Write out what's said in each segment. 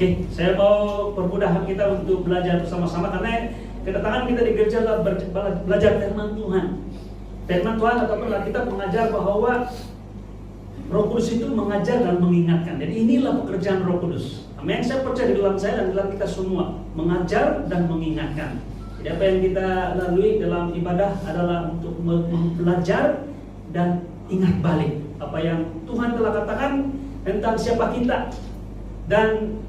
Oke, saya mau permudahan kita untuk belajar bersama-sama karena kedatangan kita di gereja adalah belajar firman Tuhan. Firman Tuhan ataupun kita mengajar bahwa Roh Kudus itu mengajar dan mengingatkan. Jadi inilah pekerjaan Roh Kudus. Amin. Saya percaya di dalam saya dan dalam kita semua mengajar dan mengingatkan. Jadi apa yang kita lalui dalam ibadah adalah untuk belajar dan ingat balik apa yang Tuhan telah katakan tentang siapa kita dan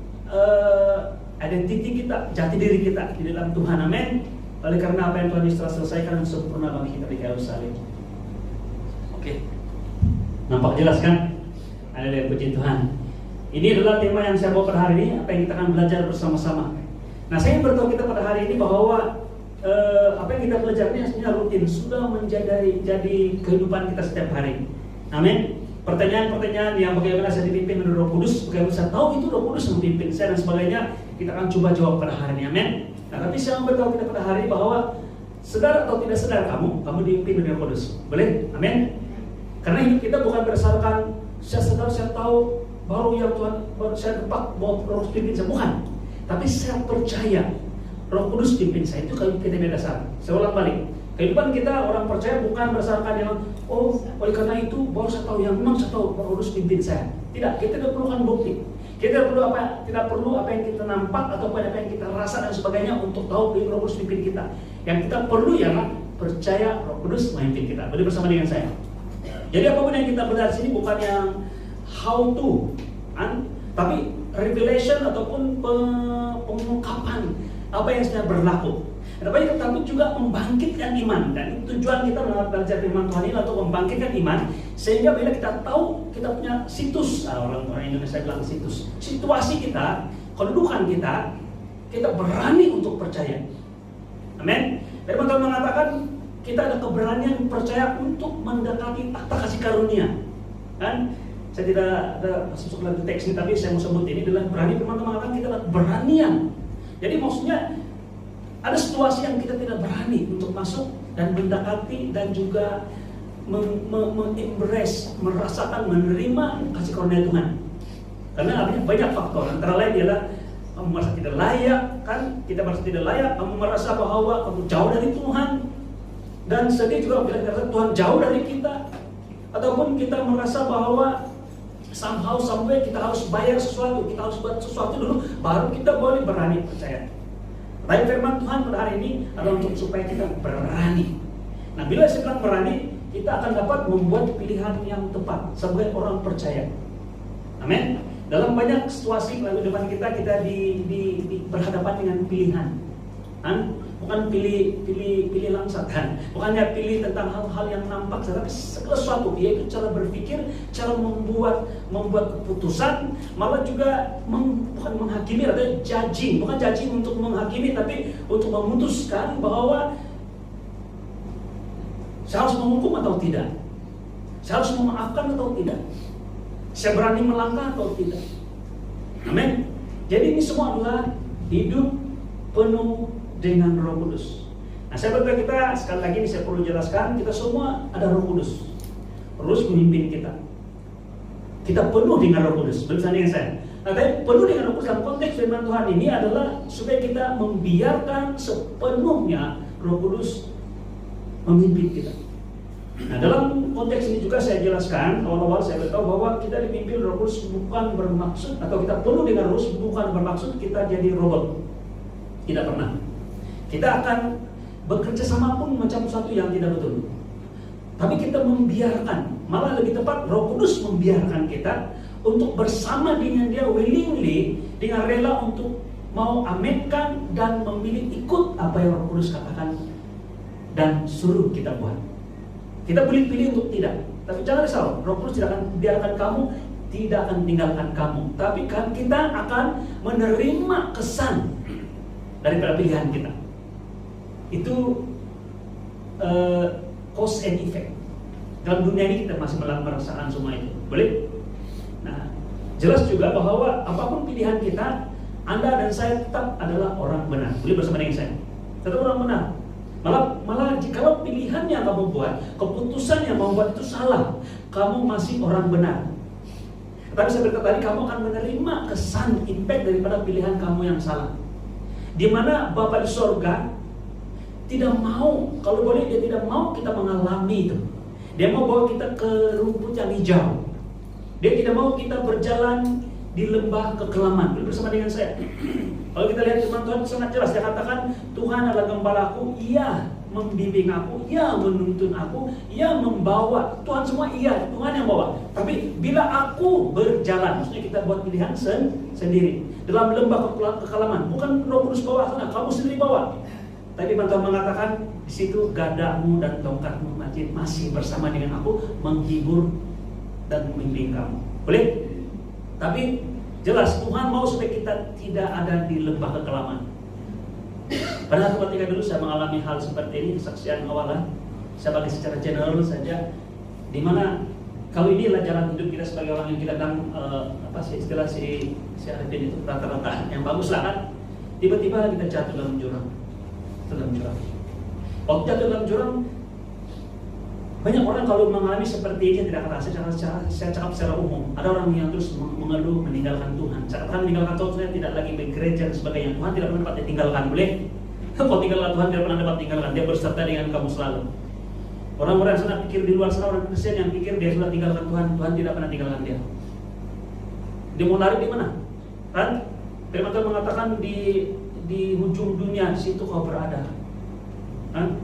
identiti kita, jati diri kita di dalam Tuhan. Amin. Oleh karena apa yang Tuhan telah selesaikan sempurna bagi kita di kayu salib. Oke. Nampak jelas kan? Haleluya, puji Tuhan. Ini adalah tema yang saya bawa pada hari ini, apa yang kita akan belajar bersama-sama. Nah, saya ingin beritahu kita pada hari ini bahwa apa yang kita belajar ini sebenarnya rutin, sudah menjadi kehidupan kita setiap hari. Amin. Pertanyaan-pertanyaan yang bagaimana saya dipimpin oleh Roh Kudus, bagaimana saya tahu itu Roh Kudus yang memimpin saya dan sebagainya, kita akan coba jawab pada hari ini. Amin. Nah, tapi saya mau beritahu kita pada hari ini bahwa sadar atau tidak sadar kamu dipimpin oleh Roh Kudus. Boleh? Amin. Karena hidup kita bukan berdasarkan saya sadar, saya tahu baru yang Tuhan, baru saya dapat bahwa Roh Kudus pimpin saya, bukan. Tapi saya percaya Roh Kudus pimpin saya, itu kalau kita berdasar. Saya ulang balik. Kehidupan kita orang percaya bukan berdasarkan yang oleh karena itu baru saya tahu yang memang saya tahu Roh Kudus pimpin saya. Tidak, kita tidak perlukan bukti. Kita tidak perlu apa yang kita nampak atau apa yang kita rasa dan sebagainya untuk tahu Roh Kudus pimpin kita. Yang kita perlu ialah percaya Roh Kudus memimpin kita. Boleh bersama dengan saya. Jadi apapun yang kita belajar sini bukan yang how to, tapi revelation ataupun pengungkapan apa yang sedang berlaku. Tapi juga membangkitkan iman, dan tujuan kita belajar firman Tuhan ini untuk membangkitkan iman sehingga bila kita tahu kita punya situs, orang Indonesia bilang situs, situasi kita, kedudukan kita berani untuk percaya. Amin. Firman Tuhan mengatakan kita ada keberanian percaya untuk mendekati takhta kasih karunia. Kan? Saya tidak ada masuk lagi teks ini, tapi saya mau sebut ini adalah berani. Firman Tuhan mengatakan kita ada keberanian. Jadi maksudnya ada situasi yang kita tidak berani untuk masuk dan mendekati dan juga embrace, merasakan, menerima kasih karunia Tuhan. Karena artinya banyak faktor, antara lain adalah kamu merasa tidak layak, kan? Kita merasa tidak layak, kamu merasa bahwa kamu jauh dari Tuhan, dan sedih juga bila kita Tuhan jauh dari kita, ataupun kita merasa bahwa somehow, somewhere kita harus bayar sesuatu, kita harus buat sesuatu dulu, baru kita boleh berani percaya. Tapi firman Tuhan pada hari ini adalah untuk supaya kita berani. Nah, bila saya bilang berani, kita akan dapat membuat pilihan yang tepat sebagai orang percaya. Amin. Dalam banyak situasi di depan kita berhadapan dengan pilihan. Bukan pilih langsat, kan? Bukannya pilih tentang hal-hal yang nampak, tetapi segala sesuatu, yaitu cara berpikir, cara membuat keputusan, malah juga bukan menghakimi atau judging, bukan judging untuk menghakimi, tapi untuk memutuskan bahwa saya harus menghukum atau tidak, saya harus memaafkan atau tidak, saya berani melangkah atau tidak. Amin. Jadi ini semua adalah hidup penuh dengan Roh Kudus. Nah, saya berkata kita sekali lagi ini saya perlu jelaskan, kita semua ada Roh Kudus. Roh Kudus memimpin kita. Kita penuh dengan Roh Kudus. Bersama dengan saya. Nah, tapi penuh dengan Roh Kudus dalam konteks firman Tuhan ini adalah supaya kita membiarkan sepenuhnya Roh Kudus memimpin kita. Nah, dalam konteks ini juga saya jelaskan awal-awal saya beritahu bahwa kita dipimpin Roh Kudus bukan bermaksud, atau kita penuh dengan Roh Kudus bukan bermaksud kita jadi robot. Tidak pernah. Kita akan bekerja sama pun macam sesuatu yang tidak betul. Tapi kita membiarkan, malah lebih tepat Roh Kudus membiarkan kita untuk bersama dengan Dia willingly, dengan rela untuk mau aminkan dan memilih ikut apa yang Roh Kudus katakan dan suruh kita buat. Kita boleh pilih untuk tidak. Tapi jangan risau, Roh Kudus tidak akan biarkan kamu, tidak akan tinggalkan kamu. Tapi kan kita akan menerima kesan daripada pilihan kita. Itu cause and effect. Dalam dunia ini kita masih merasakan semua itu. Boleh? Nah, jelas juga bahwa apapun pilihan kita, Anda dan saya tetap adalah orang benar. Boleh bersama dengan saya? Tetap orang benar. Malah jikalau pilihan yang kamu buat, keputusan yang kamu buat itu salah, kamu masih orang benar. Tetapi saya berkata tadi, kamu akan menerima kesan, impact daripada pilihan kamu yang salah. Di mana Bapa di sorga tidak mau, kalau boleh dia tidak mau kita mengalami itu. Dia mau bawa kita ke rumput yang hijau. Dia tidak mau kita berjalan di lembah kekelaman. Bersama dengan saya. Kalau kita lihat firman Tuhan sangat jelas, dia katakan Tuhan adalah gembalaku, Ia membimbing aku, Ia menuntun aku, Ia membawa. Tuhan semua iya, Tuhan yang bawa. Tapi bila aku berjalan, maksudnya kita buat pilihan sendiri dalam lembah kekelaman, bukan Roh Kudus bawa sana, kamu sendiri bawa. Tapi Tuhan mengatakan di situ gadamu dan tongkatmu masih bersama dengan aku, menghibur dan membimbing kamu. Boleh? Tapi jelas Tuhan mau supaya kita tidak ada di lembah kekelaman. Pada satu ketika dulu saya mengalami hal seperti ini, kesaksian awalan. Saya bagi secara general saja, dimana kalau inilah jalan hidup kita sebagai orang yang kita dalam istilah si Arifin itu rata-rata yang bagus lah kan. Tiba-tiba kita jatuh dalam jurang. Waktu jatuh dalam jurang, banyak orang kalau mengalami seperti ini tidak kerasa. Saya cakap secara umum. Ada orang yang terus mengeluh meninggalkan Tuhan. Saya katakan meninggalkan Tuhan, saya tidak lagi bergereja dan sebagainya. Tuhan tidak pernah dapat ditinggalkan, boleh? Kalau tinggalkan Tuhan tidak pernah dapat tinggalkan. Dia berserta dengan kamu selalu. Orang-orang yang sana pikir di luar sana, orang Kristen yang pikir dia sudah tinggalkan Tuhan, Tuhan tidak pernah tinggalkan dia. Dia mau lari di mana? Kan? Firman Tuhan mengatakan di ujung dunia situ kau berada. Kan?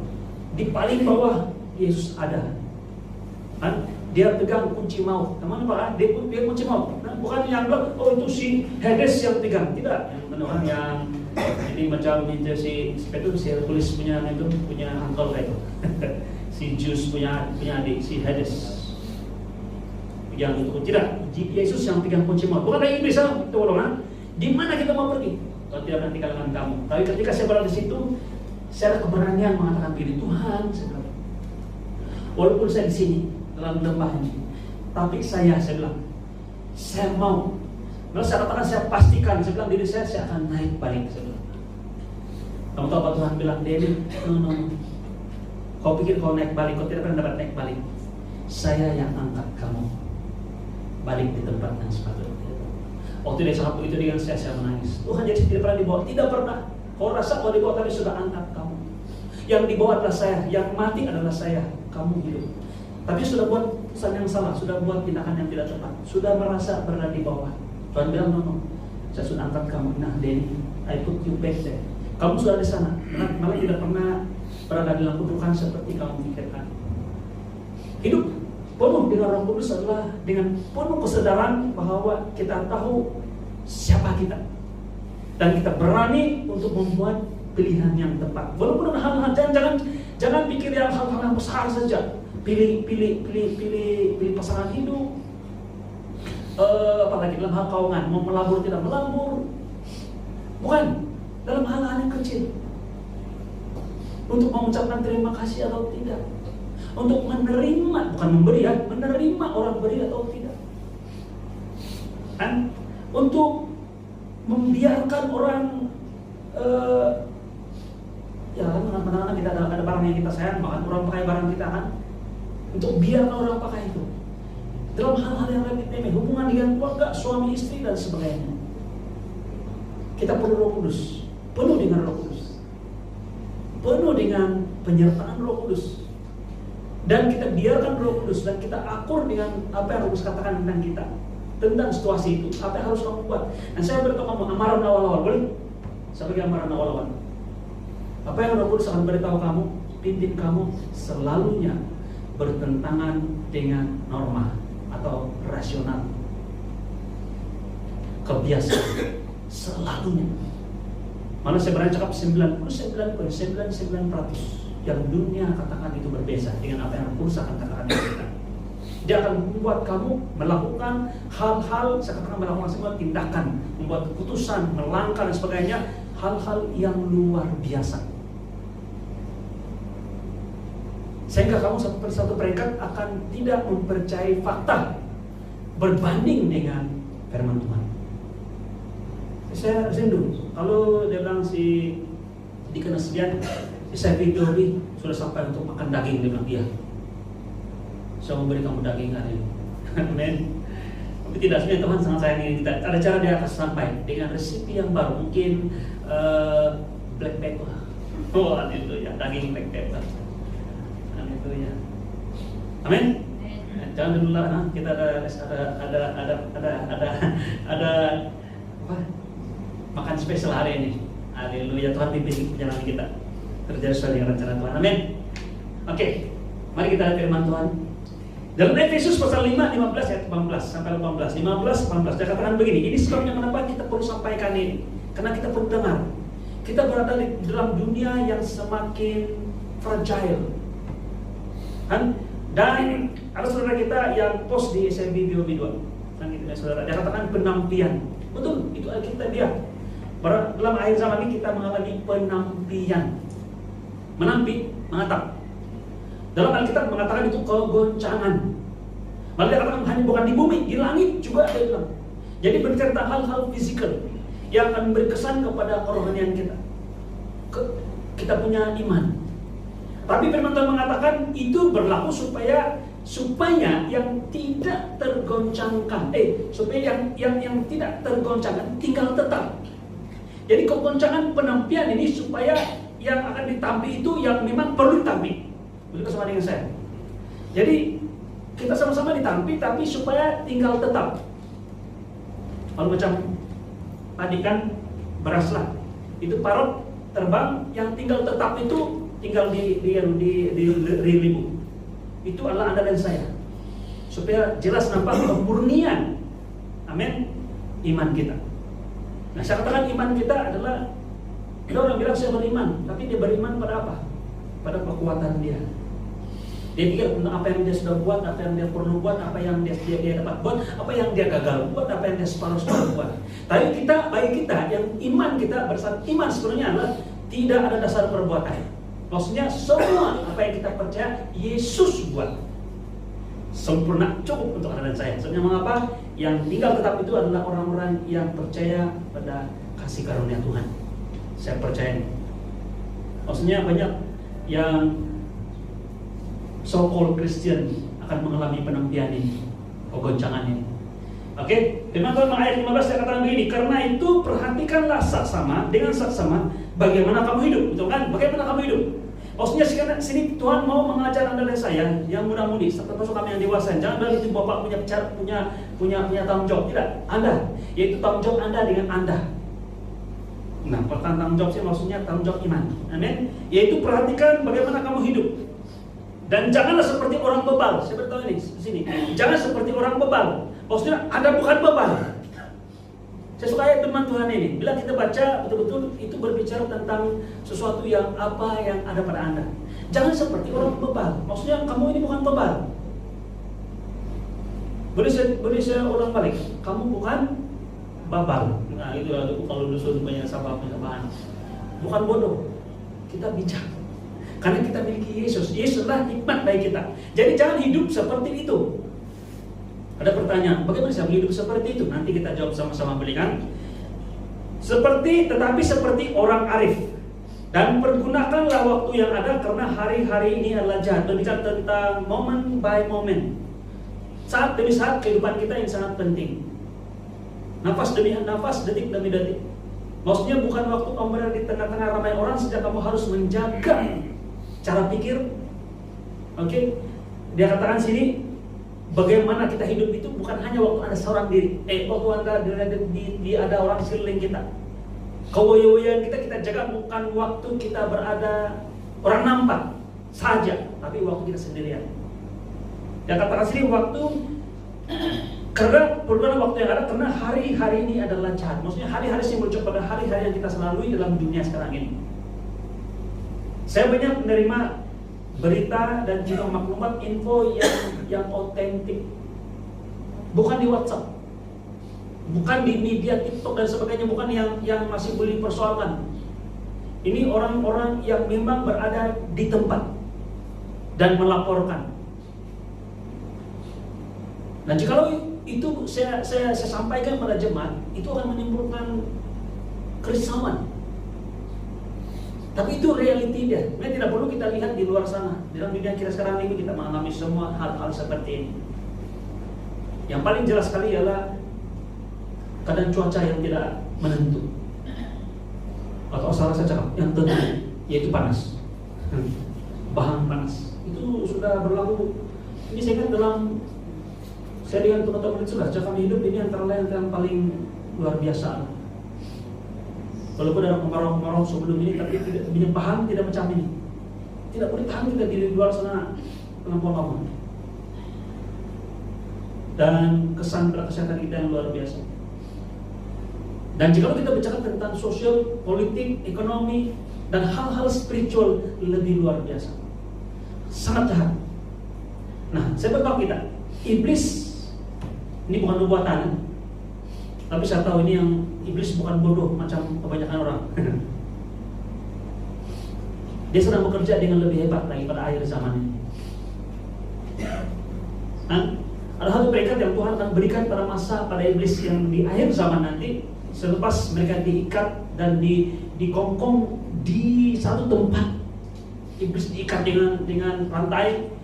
Di paling bawah Yesus ada. Kan? Dia pegang kunci maut. Teman Pak, dia kunci maut. Nah, bukan yang bilang, oh itu si Hades yang pegang. Tidak. Yang orang yang ini macam itu si Hercules punya uncle kayak itu. Si Zeus punya adik, si Hades. Yang itu tidak. Yesus yang pegang kunci maut. Bukan dari iblis, tolong. Di mana kita mau pergi? Tuhan tidak akan tinggalkan kamu. Tapi ketika saya berada di situ, saya ada keberanian mengatakan pilih Tuhan. Walaupun saya di sini dalam lembah ini, tapi saya bilang, saya mau. Kalau saya katakan, saya pastikan, saya bilang diri saya akan naik balik. Saya bilang, kamu tahu apa Tuhan bilang, David? No. Kau pikir kau naik balik, kau tidak akan dapat naik balik. Saya yang angkat kamu balik di tempat yang sepatutnya. Waktu dia cakap begitu dengan saya menangis. Tuhan jadi tidak pernah dibawa, tidak pernah. Kau rasa kau dibawa, tapi sudah angkat kamu. Yang dibawa adalah saya, yang mati adalah saya, kamu hidup. Tapi sudah buat keputusan yang salah, sudah buat tindakan yang tidak tepat, sudah merasa berada di bawah. Tuhan bilang, no, saya sudah angkat kamu. Nah, Denny, I put you back there. Kamu sudah di sana, malah tidak pernah berada dalam kedudukan seperti kamu pikirkan. Hidup penuh dengan Roh Kudus adalah dengan penuh kesadaran bahwa kita tahu siapa kita dan kita berani untuk membuat pilihan yang tepat. Walaupun ada hal-hal, jangan pikir yang hal-hal yang besar saja. Pilih pasangan hidup. Apalagi dalam hal keuangan, mau melabur tidak melabur. Bukan dalam hal-hal yang kecil. Untuk mengucapkan terima kasih atau tidak. Untuk menerima, bukan memberi ya, menerima orang beri atau tidak. Kan? Untuk membiarkan orang ya kan kita ada barang yang kita sayang, bahkan orang pakai barang kita kan. Untuk biarkan orang pakai itu. Dalam hal-hal yang remeh-temeh, hubungan dengan keluarga, suami istri dan sebagainya. Kita perlu Roh Kudus, penuh dengan Roh Kudus, penuh dengan penyertaan Roh Kudus. Dan kita biarkan Roh Kudus dan kita akur dengan apa yang Roh Kudus katakan tentang kita, tentang situasi itu, apa yang harus kamu buat. Dan saya beritahu kamu amaran awal-awal, boleh? Sebagai amaran awal-awal. Apa yang Roh Kudus akan beritahu kamu, pimpin kamu selalunya bertentangan dengan norma atau rasional, kebiasaan, selalunya. Malah saya berani cakap 99,99% yang dunia katakan itu berbeza dengan apa yang Kudus akan katakan kita. Dia akan membuat kamu melakukan hal-hal, saya katakan melakukan semua tindakan, membuat keputusan, melangkah dan sebagainya, hal-hal yang luar biasa. Sehingga kamu satu peringkat akan tidak mempercayai fakta berbanding dengan firman Tuhan. Saya rindu kalau dia bilang si dikenasian, saya video ini sudah sampai untuk makan daging, dia bilang iya. Saya memberi kamu daging hari ini. Amin. Tapi tidak, sebenarnya Tuhan sangat sayangi kita. Ada cara dia akan sampai dengan resipi yang baru, mungkin black pepper. Oh, haleluya, daging black pepper. Haleluya. Amin. Jangan dulu lah, kita ada apa? Makan spesial hari ini. Haleluya, Tuhan pimpin perjalanan kita. Terjadi sesuai dengan rencana Tuhan. Amin. Oke, mari kita lihat firman Tuhan. Dalam Efesus pasal 5, 15 ayat 18 sampai 18. 18 dia katakan begini, ini sebabnya kenapa kita perlu sampaikan ini. Karena kita perlu dengar. Kita berada di dalam dunia yang semakin fragile. Dan ada saudara kita yang post di SMB BOB 2. Dan itu saudara, dia katakan penampian. Betul, itu Alkitab dia. Dalam akhir zaman ini kita mengalami penampian. Menampi, mengatap. Dalam Alkitab mengatakan itu kegoncangan. Malah dia katakan hanya bukan di bumi, di langit juga ada bilang. Jadi berbicara tentang hal-hal fisikal yang akan berkesan kepada kerohanian kita. Kita punya iman. Tapi firman Tuhan mengatakan itu berlaku supaya yang tidak tergoncangkan, supaya yang tidak tergoncangkan tinggal tetap. Jadi kegoncangan penampian ini supaya yang akan ditampi itu yang memang perlu ditampi. Begitu sama dengan saya. Jadi kita sama-sama ditampi tapi supaya tinggal tetap. Kalau macam tadi kan beraslah itu parot terbang, yang tinggal tetap itu tinggal di ribu. Itu adalah Anda dan saya. Supaya jelas nampak kemurnian. Amin. Iman kita. Nah, saya katakan iman kita adalah, ada orang bilang saya beriman, tapi dia beriman pada apa? Pada kekuatan dia. Dia pikir tentang apa yang dia sudah buat, apa yang dia perlu buat, apa yang dia dapat buat, apa yang dia gagal buat, apa yang dia separuh-separuh buat. Tapi bagi kita yang iman kita bersama, iman sebenarnya adalah tidak ada dasar perbuatan. Maksudnya semua apa yang kita percaya Yesus buat sempurna, cukup untuk Anda dan saya. Sebenarnya mengapa? Yang tinggal tetap itu adalah orang-orang yang percaya pada kasih karunia Tuhan. Saya percaya. Maksudnya banyak yang so-called Christian akan mengalami penampian ini, kegoncangan ini. Oke, firman Tuhan ayat 15 saya katakan begini, karena itu perhatikanlah saksama dengan saksama bagaimana kamu hidup, betul kan? Bagaimana kamu hidup? Maksudnya sekarang sini Tuhan mau mengajar Anda dan saya yang muda-mudi, termasuk kami yang dewasa. Jangan bilang itu Bapak punya tanggung jawab, tidak. Anda, yaitu tanggung jawab Anda dengan Anda. Nah, pertanyaan tanggung jawab sih maksudnya tanggung jawab iman. Amin. Yaitu perhatikan bagaimana kamu hidup. Dan janganlah seperti orang bebal. Saya beritahu ini di sini. Jangan seperti orang bebal. Maksudnya Anda bukan bebal. Saya suka ayat firman Tuhan ini. Bila kita baca betul-betul itu berbicara tentang sesuatu yang apa yang ada pada Anda. Jangan seperti orang bebal. Maksudnya kamu ini bukan bebal. Boleh saya ulang balik. Kamu bukan babal. Nah itu kalau dulu banyak sahabat-sahabat. Bukan bodoh. Kita bijak. Karena kita miliki Yesus. Yesus adalah hikmat bagi kita. Jadi jangan hidup seperti itu. Ada pertanyaan, bagaimana saya hidup seperti itu? Nanti kita jawab sama-sama, berikan. Tetapi seperti orang arif. Dan pergunakanlah waktu yang ada, karena hari-hari ini adalah jahat. Berbicara tentang moment by moment. Saat demi saat kehidupan kita yang sangat penting. Nafas demi nafas, detik demi detik. Maksudnya bukan waktu kamu berada di tengah-tengah ramai orang sejak kamu harus menjaga cara pikir. Oke. Dia katakan sini, bagaimana kita hidup itu bukan hanya waktu ada seorang diri. Waktu ada orang sekeliling kita. Kewoyoyan kita jaga bukan waktu kita berada orang nampak saja, tapi waktu kita sendirian. Dia katakan sini waktu karena perubahan waktu yang ada, karena hari-hari ini adalah jahat. Maksudnya hari-hari merujuk pada hari-hari yang kita lalui dalam dunia sekarang ini. Saya banyak menerima berita dan juga maklumat info yang otentik, bukan di WhatsApp, bukan di media TikTok dan sebagainya, bukan yang masih boleh dipersoalkan. Ini orang-orang yang memang berada di tempat dan melaporkan. Dan jikalau itu saya sampaikan pada jemaat, itu akan menimbulkan kerisauan. Tapi itu realiti dia. Memang tidak perlu kita lihat di luar sana. Dalam dunia kita sekarang ini kita mengalami semua hal-hal seperti ini. Yang paling jelas sekali ialah keadaan cuaca yang tidak menentu, atau salah saya cakap yang tentu, yaitu panas. Bahan panas itu sudah berlaku. Ini saya ingat dalam saya dengan teman-teman itu sudah kami hidup ini antara lain yang paling luar biasa. Walaupun ada kemarau-kemarau sebelum ini, tapi minyak bahan tidak macam ini. Tidak boleh tahan kita di luar sana terlampau lama. Dan kesan pada kesehatan kita yang luar biasa. Dan jika kita bicara tentang sosial, politik, ekonomi, dan hal-hal spiritual lebih luar biasa, sangat jahat. Nah, saya beritahu kita, iblis ini bukan nubuatan, tapi saya tahu ini yang iblis bukan bodoh macam kebanyakan orang. Dia sedang bekerja dengan lebih hebat lagi pada akhir zaman ini. Ada satu peringkat yang Tuhan akan berikan pada pada iblis yang di akhir zaman nanti, selepas mereka diikat dan dikongkong di satu tempat. Iblis diikat dengan rantai,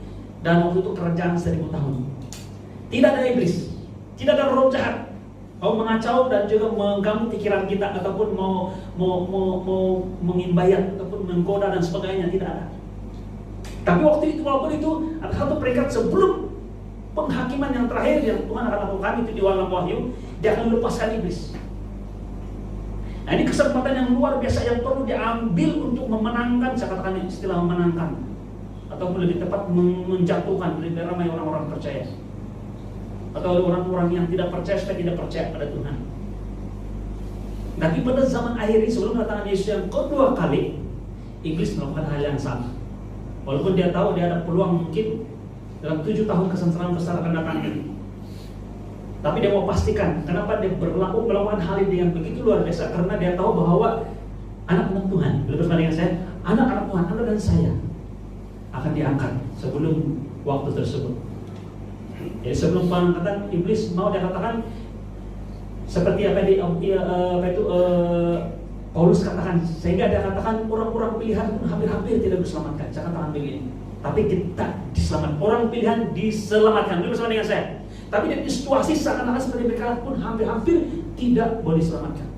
dan waktu itu kerajaan 1000 tahun. Tidak ada iblis, tidak ada roh jahat mau mengacau dan juga mengganggu pikiran kita, ataupun mau mengimbayat ataupun menggoda dan sebagainya, tidak ada. Tapi waktu itu, walaupun itu ada satu peringkat sebelum penghakiman yang terakhir yang Tuhan akan lakukan, itu di dalam Wahyu, dia akan melepaskan iblis. Nah, ini kesempatan yang luar biasa yang perlu diambil untuk memenangkan, saya katakan istilah memenangkan, ataupun lebih tepat menjatuhkan lebih ramai orang-orang percaya, atau orang-orang yang tidak percaya supaya tidak percaya pada Tuhan. Tapi pada zaman akhir ini, sebelum kedatangan Yesus yang kedua kali, iblis melakukan hal yang sama. Walaupun dia tahu dia ada peluang mungkin dalam 7 tahun kesengsaraan besar akan datang ini, tapi dia mau pastikan. Kenapa dia melakukan hal ini yang begitu luar biasa? Karena dia tahu bahwa anak-anak Tuhan, bersama dengan saya, anak-anak Tuhan, Anda dan saya akan diangkat sebelum waktu tersebut. Jadi sebelum pengangkatan, iblis mau dia katakan seperti apa Paulus katakan, sehingga dia katakan orang-orang pilihan pun hampir-hampir tidak diselamatkan. Saya katakan begini, tapi kita diselamatkan, orang pilihan diselamatkan. Bersama dengan saya. Tapi di situasi seakan-akan seperti mereka pun hampir-hampir tidak boleh diselamatkan.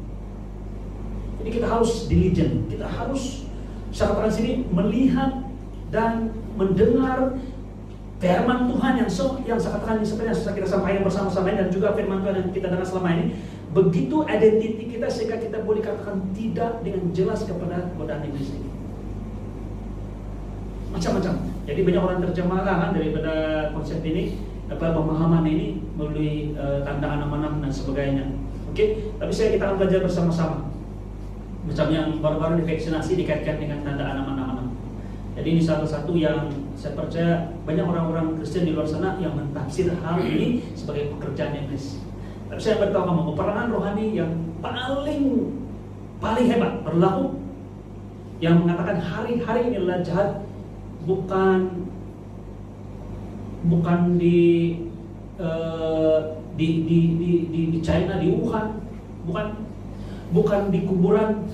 Jadi kita harus diligent, kita harus, saya katakan sini, melihat dan mendengar firman Tuhan yang saya katakan seperti yang kita sampaikan bersama-sama ini, dan juga firman Tuhan yang kita dengar selama ini. Begitu identiti kita sehingga kita boleh katakan tidak dengan jelas kepada godaan iblis ini. Macam-macam. Jadi banyak orang terjemahkan daripada konsep ini, pemahaman ini melalui tanda anak-anak dan sebagainya. Oke, tapi kita akan belajar bersama-sama. Macam yang baru-baru divaksinasi dikaitkan dengan tanda anak-anak. Jadi ini salah satu yang saya percaya banyak orang-orang Kristen di luar sana yang mentafsir hal ini sebagai pekerjaan iblis. Tapi saya beritahu kamu, peperangan rohani yang paling hebat berlaku, yang mengatakan hari-hari ini adalah jahat, bukan di China, di Wuhan, bukan di kuburan,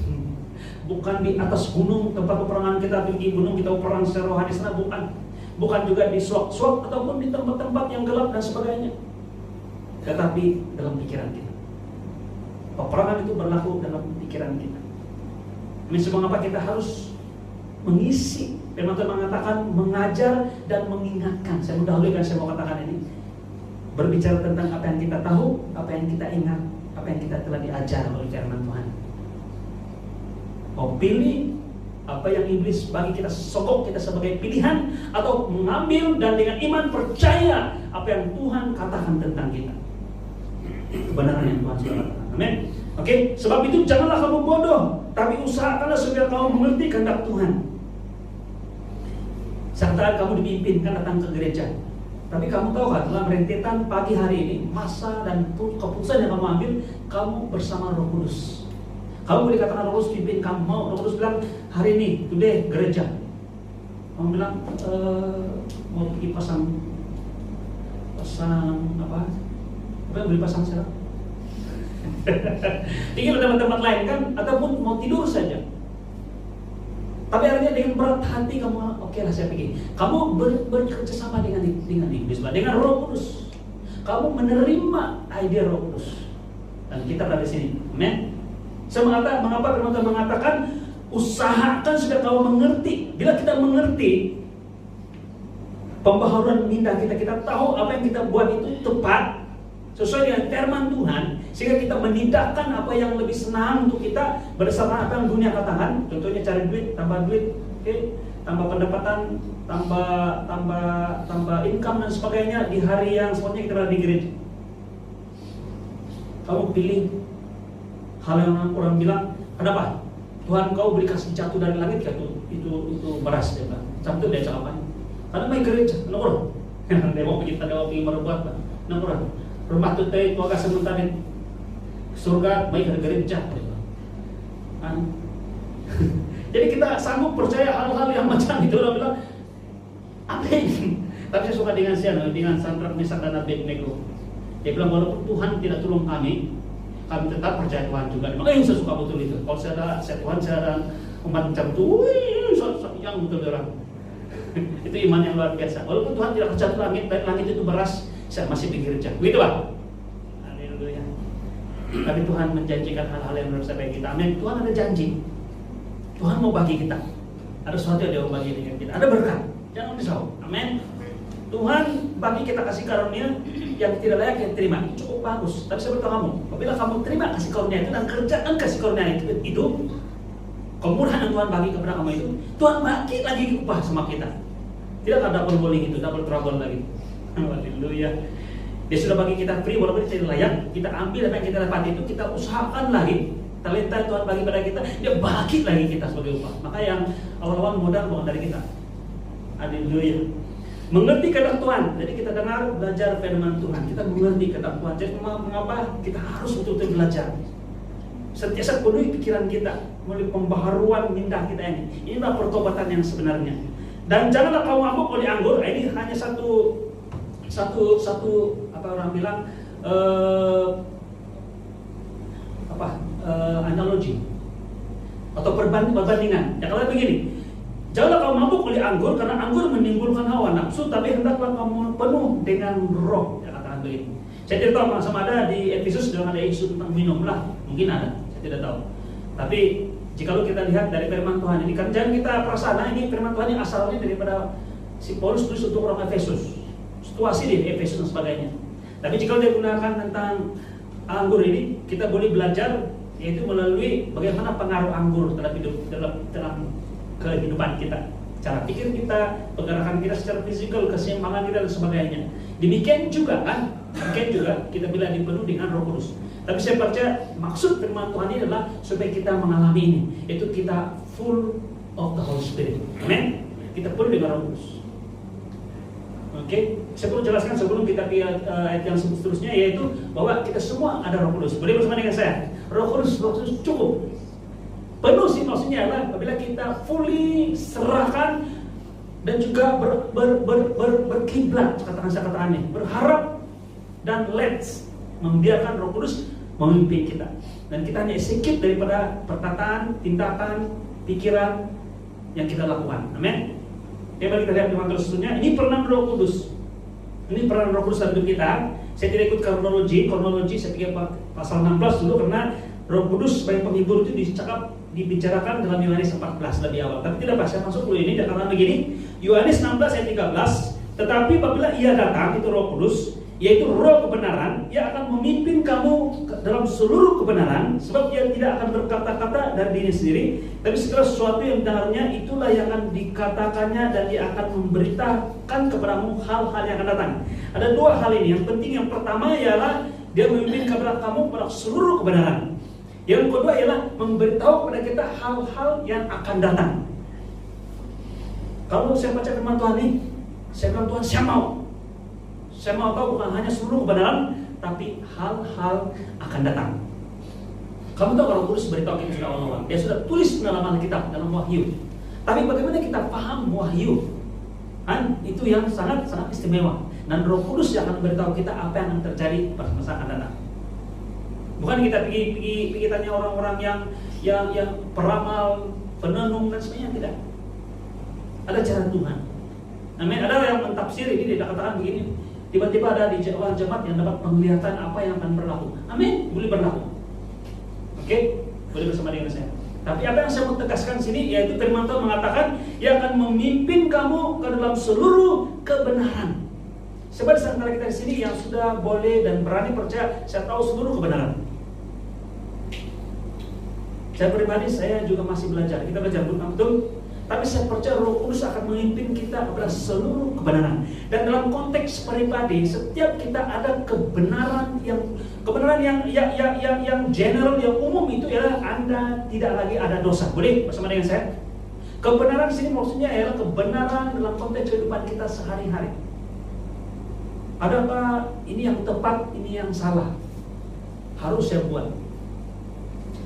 bukan di atas gunung tempat peperangan kita tinggi gunung kita perang secara rohani sana, bukan juga di swak ataupun di tempat-tempat yang gelap dan sebagainya, tetapi dalam pikiran kita. Peperangan itu berlaku dalam pikiran kita. Ini sebab apa kita harus mengisi. Firman Tuhan mengatakan mengajar dan mengingatkan. Saya mendahulukan, saya mau katakan ini, berbicara tentang apa yang kita tahu, apa yang kita ingat, apa yang kita telah diajar oleh firman Tuhan. Mau pilih apa yang iblis bagi kita, sokong kita sebagai pilihan, atau mengambil dan dengan iman percaya apa yang Tuhan katakan tentang kita, kebenaran yang Tuhan sudah katakan. Amin. Oke, sebab itu janganlah kamu bodoh, tapi usahakanlah supaya kamu mengerti kehendak Tuhan. Saat kamu dipimpinkan datang ke gereja, tapi kamu tahu kan, dalam rentetan pagi hari ini, masa dan keputusan yang kamu ambil, kamu bersama Roh Kudus. Kamu boleh katakan Roh Kudus pimpin kamu, Roh Kudus bilang hari ini, today gereja. Kamu bilang mau pergi pasang apa yang beli pasang serap? Tinggal tempat-tempat lain kan, ataupun mau tidur saja. Tapi akhirnya dengan berat hati kamu, oke lah saya pergi. Kamu bekerja sama dengan iblis, dengan Roh Kudus. kamu menerima ide Roh Kudus. Dan kita berada di sini. Amin. Mengapa firman Tuhan mengatakan usahakan supaya kamu mengerti. Bila kita mengerti pembaharuan minda kita tahu apa yang kita buat itu tepat sesuai dengan firman Tuhan, sehingga kita menindakkan apa yang lebih senang untuk kita berdasarkan apa yang dunia katakan. Contohnya cari duit, tambah pendapatan, tambah income dan sebagainya di hari yang semuanya kita berada di gereja. Kamu pilih hal yang orang bilang, kenapa? Tuhan kau beri kasih jatuh dari langit, itu beras dia bilang. Sabtu dia cakap apa? Karena main gereja, orang. Dia mau pergi merubah, orang. Rumah tu teh tua kasih mentari surga baik dari gereja. Jadi kita sanggup percaya hal-hal yang macam itu. Orang bilang apa ini? Tapi saya suka dengan Sadrak, Mesak dan Abednego. Dia bilang walaupun Tuhan tidak tolong kami tetap percaya Tuhan juga. Saya suka betul itu. Kalau saya ada umat macam itu, yang betul orang. Itu iman yang luar biasa. Walaupun Tuhan tidak percaya langit itu beras, saya masih di gereja. Begitu Pak? Haleluya. Tapi Tuhan menjanjikan hal-hal yang menurut saya kita. Amin. Tuhan ada janji. Tuhan mau bagi kita. Ada sesuatu yang dia mau bagi dengan kita. Ada berkat. Jangan risau. Amin. Tuhan bagi kita kasih karunia yang tidak layak yang terima. Itu cukup bagus. Tapi saya beritahu kamu, apabila kamu terima kasih karunia itu dan kerjaan kasih karunia itu kemurahan yang Tuhan bagi kepada kamu itu, Tuhan bagi lagi upah sama kita. Tidak ada double bullying itu, double trouble lagi. Haleluya. Dia sudah bagi kita free walaupun tidak layak. Kita ambil apa yang kita dapat itu, kita usahakan lagi. Talenta Tuhan bagi pada kita, dia bagi lagi kita sebagai upah. Maka yang awal-awal modal bukan dari kita. Haleluya. Mengerti kata Tuhan. Jadi kita dengar, belajar firman Tuhan. Kita mengerti kata Tuhan. Jadi mengapa kita harus betul-betul belajar. Sentiasa penuhi pikiran kita melalui pembaharuan minda kita ini. Inilah pertobatan yang sebenarnya. Dan janganlah kamu mabuk oleh anggur. Ini hanya satu apa orang bilang analogi atau perbandingan. Ya kalau begini, janganlah kamu mabuk oleh anggur karena anggur menimbulkan hawa nafsu, tapi hendaklah kamu penuh dengan roh. Ya katakan begini. Saya tidak tahu sama ada di Efesus dalam ada isu tentang minum lah, mungkin ada, saya tidak tahu. Tapi jikalau kita lihat dari firman Tuhan ini kan jangan kita prasangka ini firman Tuhan yang asalnya daripada si Paulus tulis untuk orang Efesus, situasi di Efesus dan sebagainya. Tapi jika dia gunakan tentang anggur ini, kita boleh belajar yaitu melalui bagaimana pengaruh anggur terhadap hidup dalam kehidupan kita, cara pikir kita, pergerakan kita secara fisikal, keseimbangan kita dan sebagainya. Demikian juga kita bila dipenuhi dengan Roh Kudus. Tapi saya percaya maksud firman Tuhan ini adalah supaya kita mengalami ini, yaitu kita full of the Holy Spirit. Amen. Kita penuh dengan Roh Kudus. Oke, saya perlu jelaskan sebelum kita pilih ayat yang seterusnya, yaitu bahwa kita semua ada Roh Kudus. Boleh bersama dengan saya? Roh Kudus cukup. Penuh sih maksudnya adalah apabila kita fully serahkan dan juga berkiblat, katakannya, berharap dan let's membiarkan Roh Kudus memimpin kita. Dan kita hanya sedikit daripada perkataan, tindakan, pikiran yang kita lakukan. Amin. Mari kita lihat firman Tuhan sesungguhnya. Ini peranan Roh Kudus. Ini peranan Roh Kudus dalam hidup kita. Saya tidak ikut kronologi. Saya pikir pasal 16 dulu karena Roh Kudus sebagai penghibur itu dibicarakan dalam Yohanes 14 lebih awal. Tapi tidak apa, saya masuk dulu ini. Dan karena begini, Yohanes 16 ayat 13. Tetapi apabila ia datang, itu Roh Kudus, yaitu Roh kebenaran, ia akan memimpin kamu dalam seluruh kebenaran, sebab ia tidak akan berkata-kata dari diri sendiri, tapi segala sesuatu yang dengarnya itulah yang akan dikatakannya, dan dia akan memberitakan kepadamu hal-hal yang akan datang. Ada dua hal ini yang penting. Yang pertama ialah dia memimpin kepada kamu pada seluruh kebenaran. Yang kedua ialah memberitahu kepada kita hal-hal yang akan datang. Kalau saya baca firman Tuhan ini, saya bilang Tuhan, saya mau tahu bukan hanya seluruh kebenaran, tapi hal-hal akan datang. Kamu tahu kalau Paulus beritahu kita sudah awal-awal, dia sudah tulis dalam Alkitab, dalam Wahyu. Tapi bagaimana kita paham Wahyu? Itu yang sangat istimewa. Dan Roh Kudus yang akan memberitahu kita apa yang akan terjadi pada masa akan datang. Bukan kita pergi tanya orang-orang yang peramal, penenung dan sebagainya, tidak. Ada cara Tuhan. Amin. Ada yang mentafsir ini, dia katakan begini. Tiba-tiba ada di awal jemaat yang dapat penglihatan apa yang akan berlaku. Amin, boleh berlaku. Oke, boleh bersama dengan saya. Tapi apa yang saya mau tegaskan sini, yaitu firman Tuhan mengatakan, Ia akan memimpin kamu ke dalam seluruh kebenaran. Sebab di antara kita di sini yang sudah boleh dan berani percaya, saya tahu seluruh kebenaran. Saya pribadi, saya juga masih belajar. Kita belajar betul. Tapi saya percaya Roh Kudus akan memimpin kita kepada seluruh kebenaran. Dan dalam konteks pribadi, setiap kita ada kebenaran yang general, yang umum, itu ialah Anda tidak lagi ada dosa. Boleh bersama dengan saya? Kebenaran di sini maksudnya ialah kebenaran dalam konteks kehidupan kita sehari-hari. Adakah ini yang tepat, ini yang salah? Harus saya buat.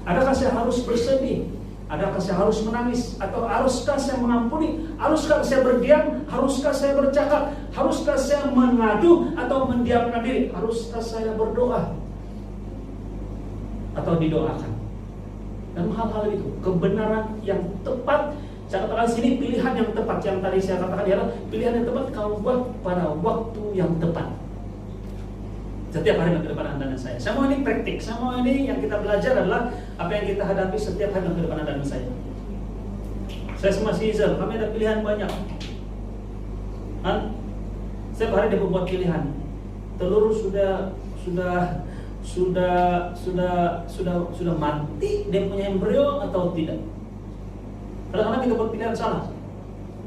Adakah saya harus bersedih? Adakah saya harus menangis? Atau haruskah saya mengampuni? Haruskah saya berdiam? Haruskah saya bercakap? Haruskah saya mengadu atau mendiamkan diri? Haruskah saya berdoa atau didoakan? Dan hal-hal itu, kebenaran yang tepat. Saya katakan sini pilihan yang tepat. Yang tadi saya katakan ialah pilihan yang tepat kamu buat pada waktu yang tepat. Setiap hari ke depan Anda dan saya. Semua ini praktik. Semua ini yang kita belajar adalah apa yang kita hadapi setiap hari ke depan Anda dan saya. Saya sama si Izel, kami ada pilihan banyak. Setiap hari dia membuat pilihan. Telur sudah mati, dia punya embrio atau tidak. Kadang-kadang kita buat pilihan salah.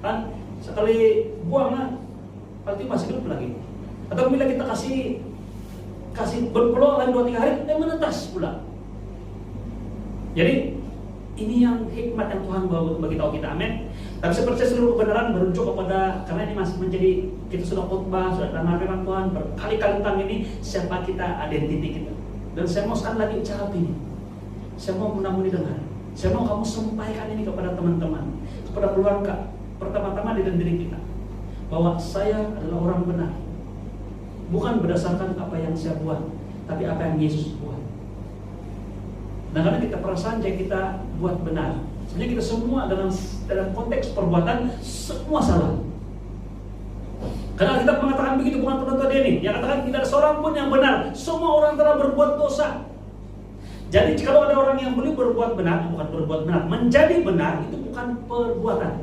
Kan sekali buang, pasti masih hidup lagi. Atau bila kita kasih berpeluang lagi 2-3 hari, dia menetas pula. Jadi ini yang hikmat yang Tuhan bawa bagi tahu kita, amin. Tapi saya percaya seluruh kebenaran merujuk kepada, karena ini masih menjadi, kita sudah khotbah, sudah dengar firman Tuhan berkali-kali tentang ini, siapa kita, identiti kita. Dan saya mau sekali lagi ucap ini. Saya mau menamuni dengar. Saya mau kamu sampaikan ini kepada teman-teman, kepada keluarga, pertama-tama di dalam diri kita, bahwa saya adalah orang benar. Bukan berdasarkan apa yang saya buat, tapi apa yang Yesus buat. Dan karena kita perasaan kita buat benar, sebenarnya kita semua dalam konteks perbuatan semua salah. Karena kita mengatakan begitu, bukan penuntut ini yang katakan tidak ada seorang pun yang benar, semua orang telah berbuat dosa. Jadi kalau ada orang yang boleh berbuat benar, bukan berbuat benar, menjadi benar itu bukan perbuatan.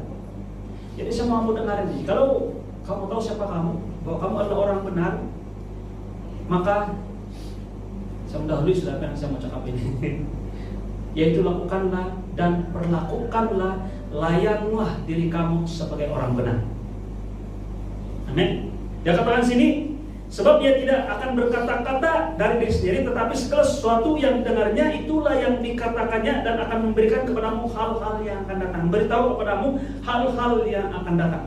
Jadi saya mau dengar ini, kalau kamu tahu siapa kamu, bahwa kamu adalah orang benar, maka saya mendahului sudah apa yang saya mau cakap ini. Yaitu lakukanlah dan perlakukanlah, layanglah diri kamu sebagai orang benar. Amin. Dia katakan sini, sebab dia tidak akan berkata-kata dari diri sendiri, tetapi segala sesuatu yang didengarnya itulah yang dikatakannya, dan akan memberikan kepadamu hal-hal yang akan datang. Beritahu kepadamu hal-hal yang akan datang.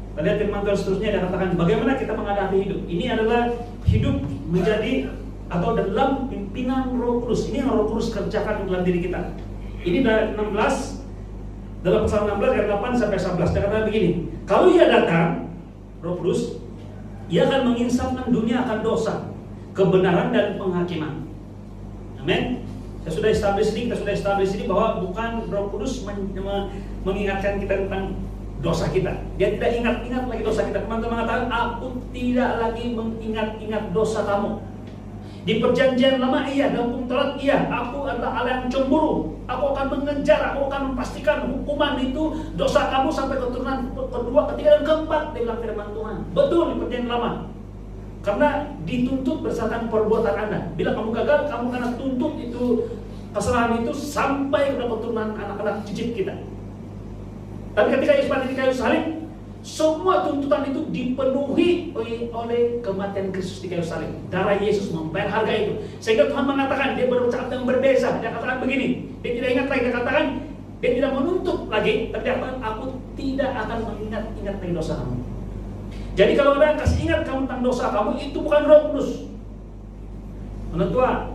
Kita lihat firman Tuhan seterusnya, dia katakan bagaimana kita menghadapi hidup. Ini adalah hidup menjadi atau dalam pimpinan Roh Kudus. Ini yang Roh Kudus kerjakan dalam diri kita. Ini dari 16, dalam pasal 16 ayat 8 sampai 11. Dia katakan begini, kalau ia datang, Roh Kudus, ia akan menginsafkan dunia akan dosa, kebenaran dan penghakiman. Amin. Kita sudah establish ini bahwa bukan Roh Kudus mengingatkan kita tentang dosa kita. Dia tidak ingat-ingat lagi dosa kita. Teman-teman mengatakan, aku tidak lagi mengingat-ingat dosa kamu. Di perjanjian lama iya, dalam hukum Taurat iya, aku adalah Allah yang cemburu. Aku akan mengejar, aku akan memastikan hukuman itu dosa kamu sampai keturunan kedua, ketiga, dan keempat. Dia bilang firman Tuhan. Betul di perjanjian lama. Karena dituntut berdasarkan perbuatan Anda. Bila kamu gagal, kamu akan tuntut itu, kesalahan itu sampai kepada keturunan anak-anak cicit kita. Tapi ketika Yesus mati di kayu salib, semua tuntutan itu dipenuhi oleh kematian Kristus di kayu salib. Darah Yesus membayar harga itu. Sehingga Tuhan mengatakan, dia berucap yang berbeza. Dia katakan begini, dia tidak ingat lagi, dia katakan, dia tidak menuntut lagi, tapi dia katakan, aku tidak akan mengingat-ingat lagi dosa kamu. Jadi kalau ada yang kasih ingat kamu tentang dosa kamu, itu bukan Roh Kudus. Menentua,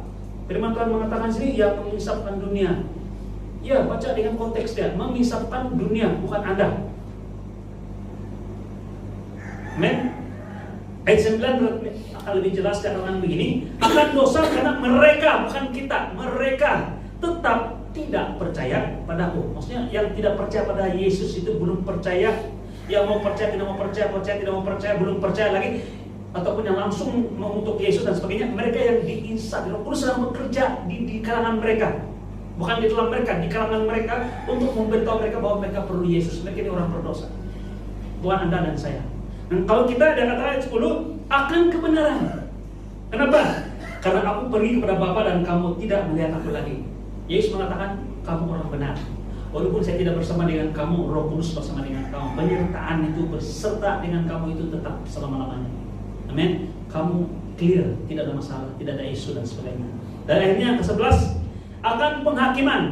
firman Tuhan mengatakan sini, yang mengisapkan dunia. Ya, baca dengan konteks dia, mengisapkan dunia, bukan Anda. Amen. Ayat 9 akan lebih jelas katakan begini, akan dosa karena mereka, bukan kita, mereka tetap tidak percaya padaku. Maksudnya yang tidak percaya pada Yesus itu belum percaya. Yang mau percaya tidak mau percaya, percaya tidak mau percaya, belum percaya lagi. ataupun yang langsung mengutuk Yesus dan sebagainya, mereka yang diinsat, Roh Kudus sedang bekerja di kalangan mereka, bukan di dalam mereka, di kalangan mereka, untuk memberitahu mereka bahwa mereka perlu Yesus. Mereka ini orang berdosa, bukan Anda dan saya. Dan kalau kita ada kata ayat 10, akan kebenaran. Kenapa? Karena aku pergi kepada Bapa dan kamu tidak melihat aku lagi. Yesus mengatakan, kamu orang benar. Walaupun saya tidak bersama dengan kamu, Roh Kudus bersama dengan kamu. Penyertaan itu berserta dengan kamu itu tetap selama-lamanya. Amin. Kamu clear, tidak ada masalah, tidak ada isu dan sebagainya. Dan akhirnya yang ke-11, akan penghakiman.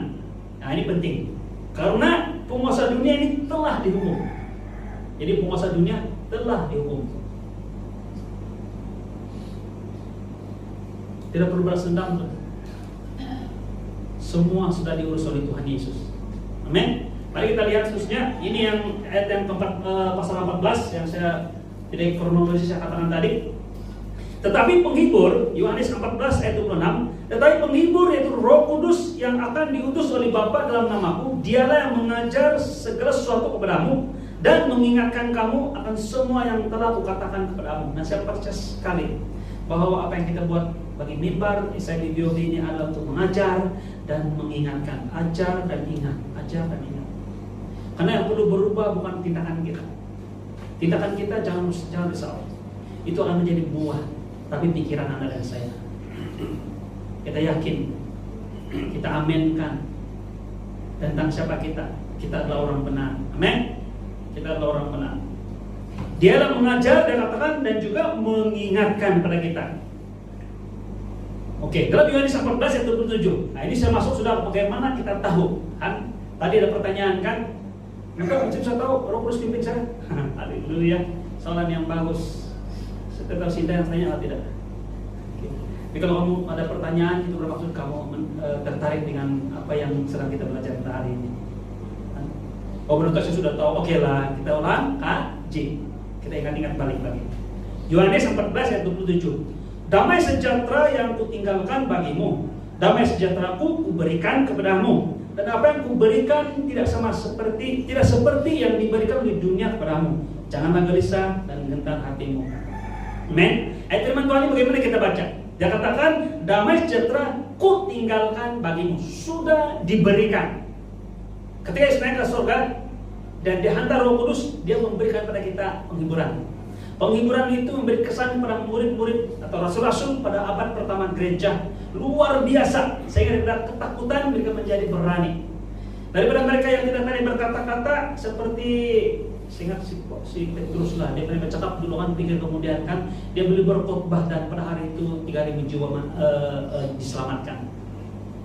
Nah ini penting, karena penguasa dunia ini telah dihukum. Jadi penguasa dunia telah dihukum. Tidak perlu balas dendam. Semua sudah diurus oleh Tuhan Yesus. Amin. Mari kita lihat seterusnya. Ini yang ayat yang keempat, pasal 14 yang saya tidak kronologis saya katakan tadi. Tetapi penghibur, Yohanes 14 ayat 26, tetapi penghibur yaitu Roh Kudus yang akan diutus oleh Bapa dalam namaku, dialah yang mengajar segala sesuatu kepadamu dan mengingatkan kamu akan semua yang telah kukatakan kepadamu. Nah, saya percaya sekali bahwa apa yang kita buat bagi mimbar SIBBOB ini adalah untuk mengajar dan mengingatkan. Ajar dan ingat, ajar dan ingat. Karena yang perlu berubah bukan tindakan kita. Tindakan kita jangan risau. Itu akan menjadi buah, tapi pikiran Anda dan saya. Kita yakin, kita aminkan tentang siapa kita. Kita adalah orang benar. Amin. Kita adalah orang benar. Dialah mengajar dan katakan dan juga mengingatkan pada kita. Oke, dalam Yohanes 14 ayat 27. Nah, ini saya masuk sudah bagaimana kita tahu. Kan? Tadi ada pertanyaan kan? Maka macam saya tahu Roh Kudus pimpin saya. Haleluya, soalan yang bagus. Sekitar Sinta yang tanya atau tidak? Oke. Jadi kalau kamu ada pertanyaan itu bermaksud kamu tertarik dengan apa yang sedang kita belajar hari ini. Oh, menurut saya sudah tahu. Oke lah, kita ulang kaji. Kita ingat-ingat balik lagi. Yohanes 14 ayat 27. Damai sejahtera yang kutinggalkan bagimu, damai sejahteraku kuberikan kepadamu. Dan apa yang kuberikan tidak seperti yang diberikan di dunia kepadamu. Janganlah gelisah dan gentar hatimu. Amen. Ayat firman Tuhan ini bagaimana kita baca? Dia katakan damai sejahtera kutinggalkan bagimu, sudah diberikan. Ketika Yesus naik ke surga dan dihantar Roh Kudus, dia memberikan pada kita penghiburan. Penghiburan itu memberi kesan pada murid-murid atau rasul-rasul pada abad pertama gereja luar biasa, sehingga mereka ketakutan, mereka menjadi berani. Daripada mereka yang tidak pandai berkata-kata seperti seingat si Petrus lah, dia pernah bercakap dulu kan, pikir kemudian kan dia boleh berkhotbah dan pada hari itu 3.000 jiwa diselamatkan.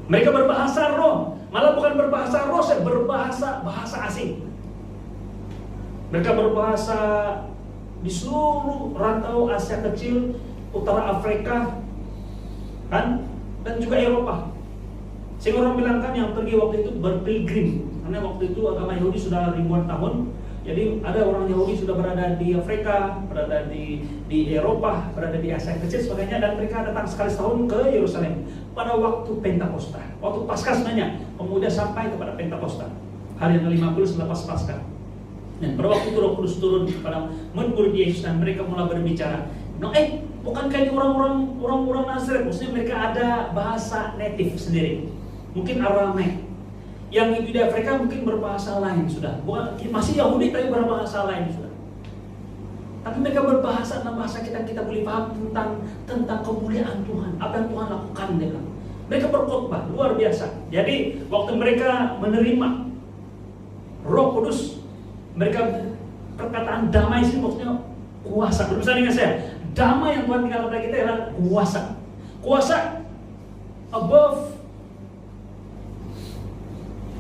Mereka berbahasa roh, malah bukan berbahasa roh, bahasa asing. Mereka berbahasa di seluruh rantau Asia Kecil, utara Afrika, kan, dan juga Eropa. Sehingga orang bilang kan yang pergi waktu itu berpilgrim, karena waktu itu agama Yahudi sudah ribuan tahun. Jadi ada orang Yahudi sudah berada di Afrika, berada di Eropa, berada di Asia Kecil sebagainya, dan mereka datang sekali setahun ke Yerusalem pada waktu Pentakosta, waktu Paskah sebenarnya, kemudian sampai kepada Pentakosta, hari yang 50 selepas Paskah. Dan pada waktu itu Roh Kudus turun kepada murid-murid Yesus dan mereka mulai berbicara. Bukankah ini orang-orang Nazaret? Maksudnya mereka ada bahasa native sendiri, mungkin Aramaik. Yang di Afrika mungkin berbahasa lain sudah. Bukan, masih Yahudi tapi berbahasa lain sudah. Tapi mereka berbahasa dalam bahasa kita boleh paham tentang kemuliaan Tuhan, apa yang Tuhan lakukan dengan. Mereka berkhotbah luar biasa. Jadi waktu mereka menerima Roh Kudus, mereka perkataan damai sih maksudnya kuasa. Bersama dengan saya, damai yang Tuhan tinggal pada kita adalah kuasa. Kuasa above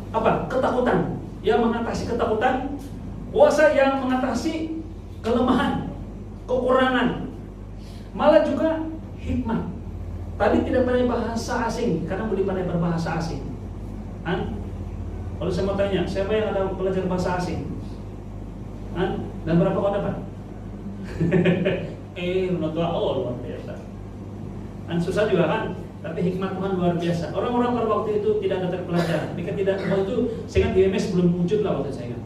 apa? Ketakutan. Yang mengatasi ketakutan, kuasa yang mengatasi kelemahan, kekurangan, malah juga hikmah. Tadi tidak pandai bahasa asing, karena boleh pandai berbahasa asing. Kalau saya mau tanya, siapa yang ada belajar bahasa asing? Dan berapa kau dapat? Luar biasa. Susah juga kan? Tapi hikmat Tuhan luar biasa. Orang-orang pada waktu itu tidak ada terpelajar. Mereka tidak, waktu itu saya ingat IMS belum wujud lah waktu saya ingat.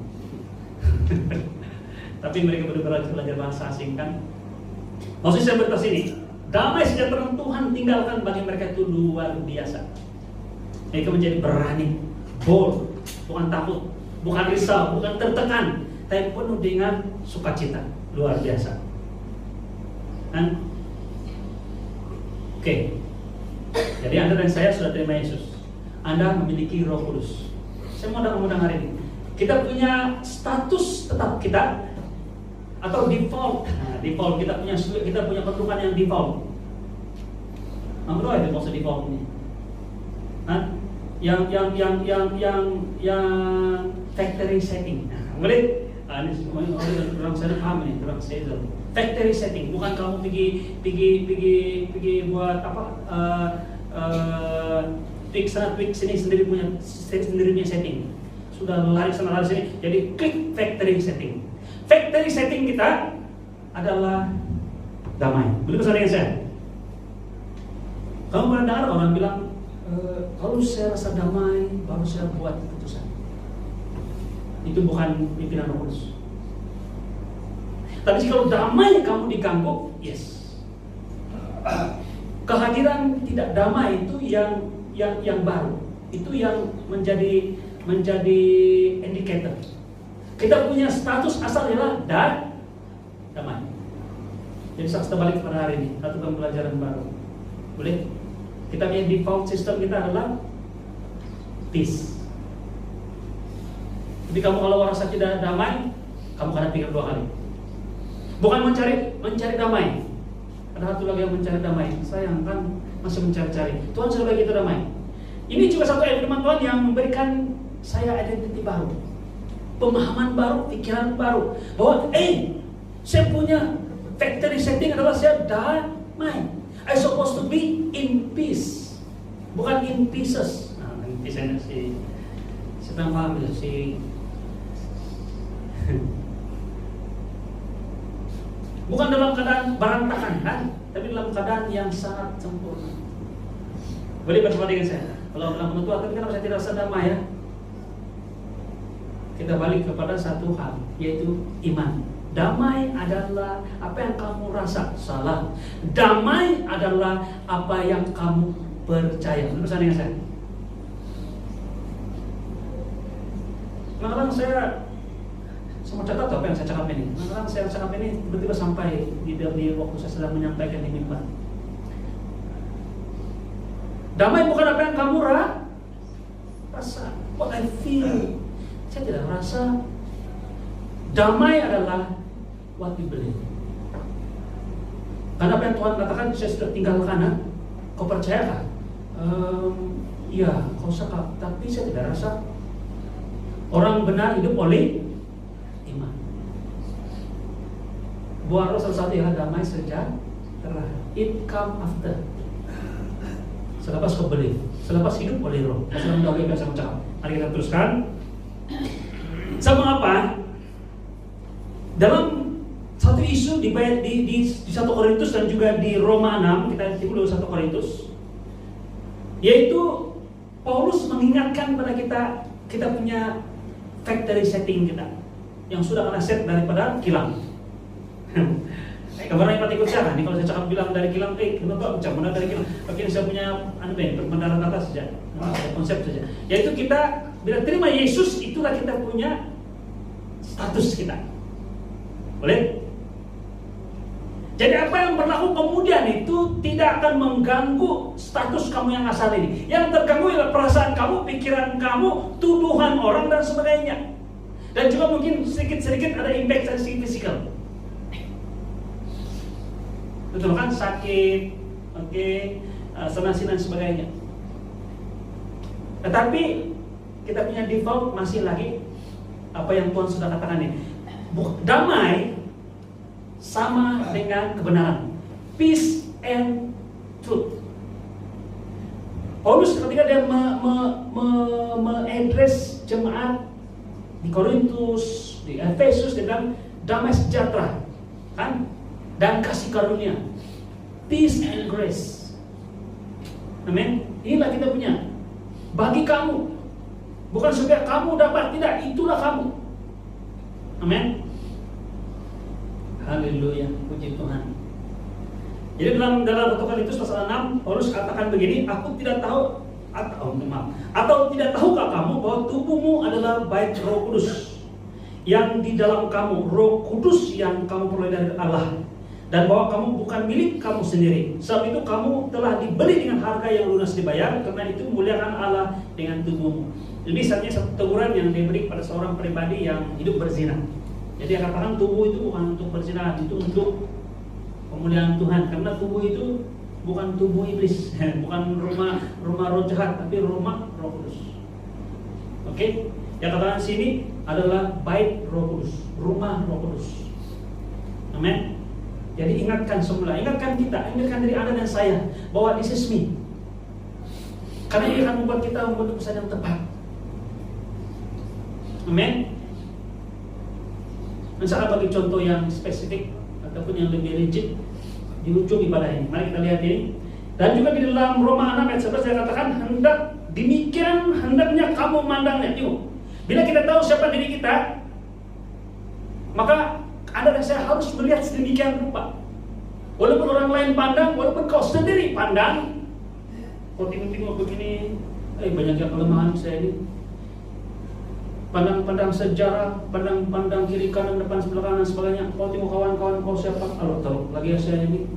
Tapi mereka belajar bahasa asing kan. Maksud saya berkata sini, damai sejahtera Tuhan tinggalkan bagi mereka itu luar biasa. Mereka menjadi berani, bold, bukan takut, bukan risau, bukan tertekan, tapi penuh dengan sukacita, luar biasa. Kan? Oke. Jadi Anda dan saya sudah terima Yesus. Anda memiliki Roh Kudus. Saya mau ngomong hari ini. Kita punya status tetap kita atau default. Nah, default kita punya kedudukan yang default. Apa itu maksud default ini? Hah? Yang factory setting. Nah, boleh? Ini orang saya paham ini, orang saya itu. Factory setting, bukan kamu pergi buat apa? Tweak sana, tweak sini sendiri punya setting. Sudah lari sana lari sini, jadi klik factory setting. Factory setting kita adalah damai. Boleh bersama dengan saya? Kamu pernah dengar orang bilang, kalau saya rasa damai, baru saya buat keputusan. Itu bukan pimpinan Roh Kudus. Tapi kalau damai kamu diganggu, yes. Kehadiran tidak damai itu yang baru. Itu yang menjadi indicator. Kita punya status asal ialah damai. Jadi kita balik pada hari ini, satu pembelajaran baru. Boleh? Kita punya default system kita adalah peace. Jadi kamu kalau merasa tidak damai, kamu akan pikir 2 kali. Bukan mencari damai. Ada satu lagi yang mencari damai. Sayang kan masih mencari-cari. Tuhan sudah bagi kita damai. Ini juga satu ayat firman Tuhan yang memberikan saya identiti baru, pemahaman baru, pikiran baru. Bahwa saya punya factory setting adalah saya damai. I supposed to be in peace, bukan in pieces. Nah, in pieces si sedang paham ya si. Bukan dalam keadaan berantakan kan, tapi dalam keadaan yang sangat sempurna. Boleh bersama dengan saya. Kalau bilang menentu, tapi kenapa saya tidak rasa damai ya? Kita balik kepada satu hal, yaitu iman. Damai adalah apa yang kamu rasa. Salah. Damai adalah apa yang kamu percaya. Bersama dengan saya. Kadang-kadang saya sama catat apa yang saya cakap ini. Kadang-kadang saya cakap ini tiba-tiba sampai di waktu saya sedang menyampaikan di mimbar. Damai bukan apa yang kamu rasa. What I feel. Saya tidak merasa. Damai adalah what you believe. Karena apa yang Tuhan katakan, saya sudah tinggalkan. Kau percaya? Iya, kau sekap. Tapi saya tidak rasa. Orang benar hidup oleh iman. Buah roh salah satu ialah damai sejahtera. It come after. Selepas kau believe, selepas hidup oleh roh. Saya mendahului biasa mencakap. Mari kita teruskan. Sama apa? Dalam satu isu di 1 Korintus dan juga di Roma 6, kita dulu 1 Korintus, yaitu Paulus mengingatkan pada kita punya factory setting kita yang sudah kena set daripada kilang. Kabarnya ikut siapa? Nih kalau saya cakap bilang dari kilang, kenapa macam mana dari kilang? Tapi saya punya pendarat atas saja, konsep saja. Yaitu kita bila terima Yesus, itulah kita punya status kita. Boleh? Jadi apa yang berlaku kemudian itu tidak akan mengganggu status kamu yang asal ini. Yang terganggu adalah perasaan kamu, pikiran kamu, tuduhan orang dan sebagainya. Dan juga mungkin sedikit-sedikit ada impact dari segi fisikal. Betul kan? Sakit, senang-senang dan sebagainya. Tetapi kita punya default masih lagi apa yang Tuhan sudah katakan ini. Damai sama dengan kebenaran. Peace and truth. Paulus ketika dia mengadres jemaat di Korintus, di Efesus, dia bilang damai sejahtera, kan? Dan kasih karunia, peace and grace. Amin. Inilah kita punya. Bagi kamu, bukan supaya kamu dapat, tidak, itulah kamu. Amin. Haleluya, puji Tuhan. Jadi dalam 1 Korintus pasal 6, Paulus katakan begini, aku tidak tahu atau tidak tahukah kamu bahwa tubuhmu adalah bait Roh Kudus yang di dalam kamu, Roh Kudus yang kamu peroleh dari Allah, dan bahwa kamu bukan milik kamu sendiri. Sebab itu kamu telah dibeli dengan harga yang lunas dibayar, karena itu muliakan Allah dengan tubuhmu. Jadi misalnya satu teguran yang diberi pada seorang pribadi yang hidup berzina. Jadi dia katakan tubuh itu bukan untuk berzina, itu untuk pemuliaan Tuhan, karena tubuh itu bukan tubuh iblis, bukan rumah roh jahat, tapi rumah Roh Kudus. Oke? Yang katakan sini adalah bait Roh Kudus, rumah Roh Kudus. Amin. Jadi ingatkan semula, ingatkan diri Anda dan saya bahwa this is me. Karena ini akan membuat kita membuat keputusan yang tepat. Amin. Misalnya bagi contoh yang spesifik ataupun yang lebih rigid di ujung ibadah ini. Mari kita lihat ini. Dan juga di dalam Roma 6 ayat 11 saya katakan, hendaknya kamu memandangnya. Bila kita tahu siapa diri kita, maka Anda dan saya harus melihat sedemikian rupa. Walaupun orang lain pandang, walaupun kau sendiri pandang, kau tengok begini, banyak yang kelemahan saya ini. Pandang sejarah, pandang kiri kanan depan sebelah kanan sebagainya. Kau tengok kawan-kawan kau siapa? Tahu lagi saya ini.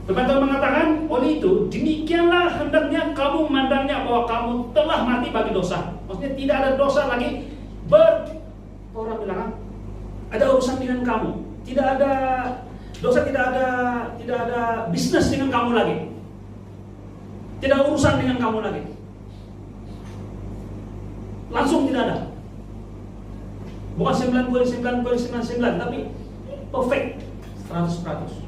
Teman-teman mengatakan, oleh itu demikianlah hendaknya kamu memandangnya bahwa kamu telah mati bagi dosa. Maksudnya tidak ada dosa lagi orang bilang ada urusan dengan kamu. Tidak ada dosa, tidak ada bisnis dengan kamu lagi. Tidak ada urusan dengan kamu lagi. Langsung tidak ada. Bukan 99,99, tapi perfect 100%.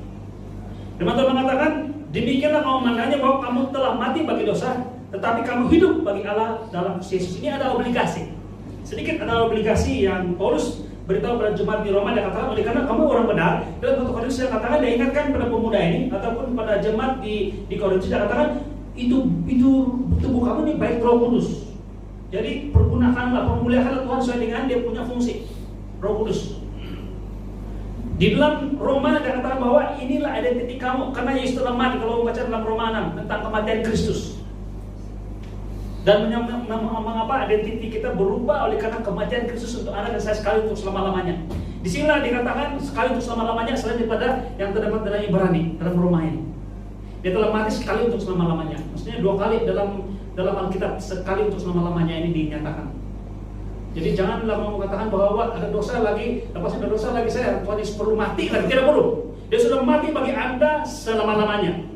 Teman-teman mengatakan, demikianlah kamu memandangnya bahwa kamu telah mati bagi dosa, tetapi kamu hidup bagi Allah dalam Yesus. Ini ada obligasi. Sedikit ada obligasi yang Paulus beritahu pada jemaat di Roma. Dia katakan, oleh karena kamu orang benar, dalam 1 Korintus dia katakan, dia ingatkan pada pemuda ini ataupun pada jemaat di Korintus, dia katakan, itu tubuh kamu ini baik Roh Kudus. Jadi pergunakanlah, permuliakanlah Tuhan sesuai dengan dia punya fungsi, Roh Kudus. Di dalam Roma dia katakan bahwa inilah identiti kamu, karena Yesus telah mati. Kalau membaca dalam Roma 6 tentang kematian Kristus, dan mengapa identiti kita berubah oleh karena kematian Kristus untuk anak dan saya sekali untuk selama-lamanya. Di sinilah dikatakan sekali untuk selama-lamanya, selain daripada yang terdapat dalam Ibrani, dalam Roma ini. Dia telah mati sekali untuk selama-lamanya. Maksudnya 2 kali dalam Alkitab, sekali untuk selama-lamanya ini dinyatakan. Jadi janganlah mau mengatakan bahwa ada dosa lagi, lepas ada dosa lagi saya Tuhan Yesus perlu mati lagi, tidak perlu. Dia sudah mati bagi Anda selama-lamanya.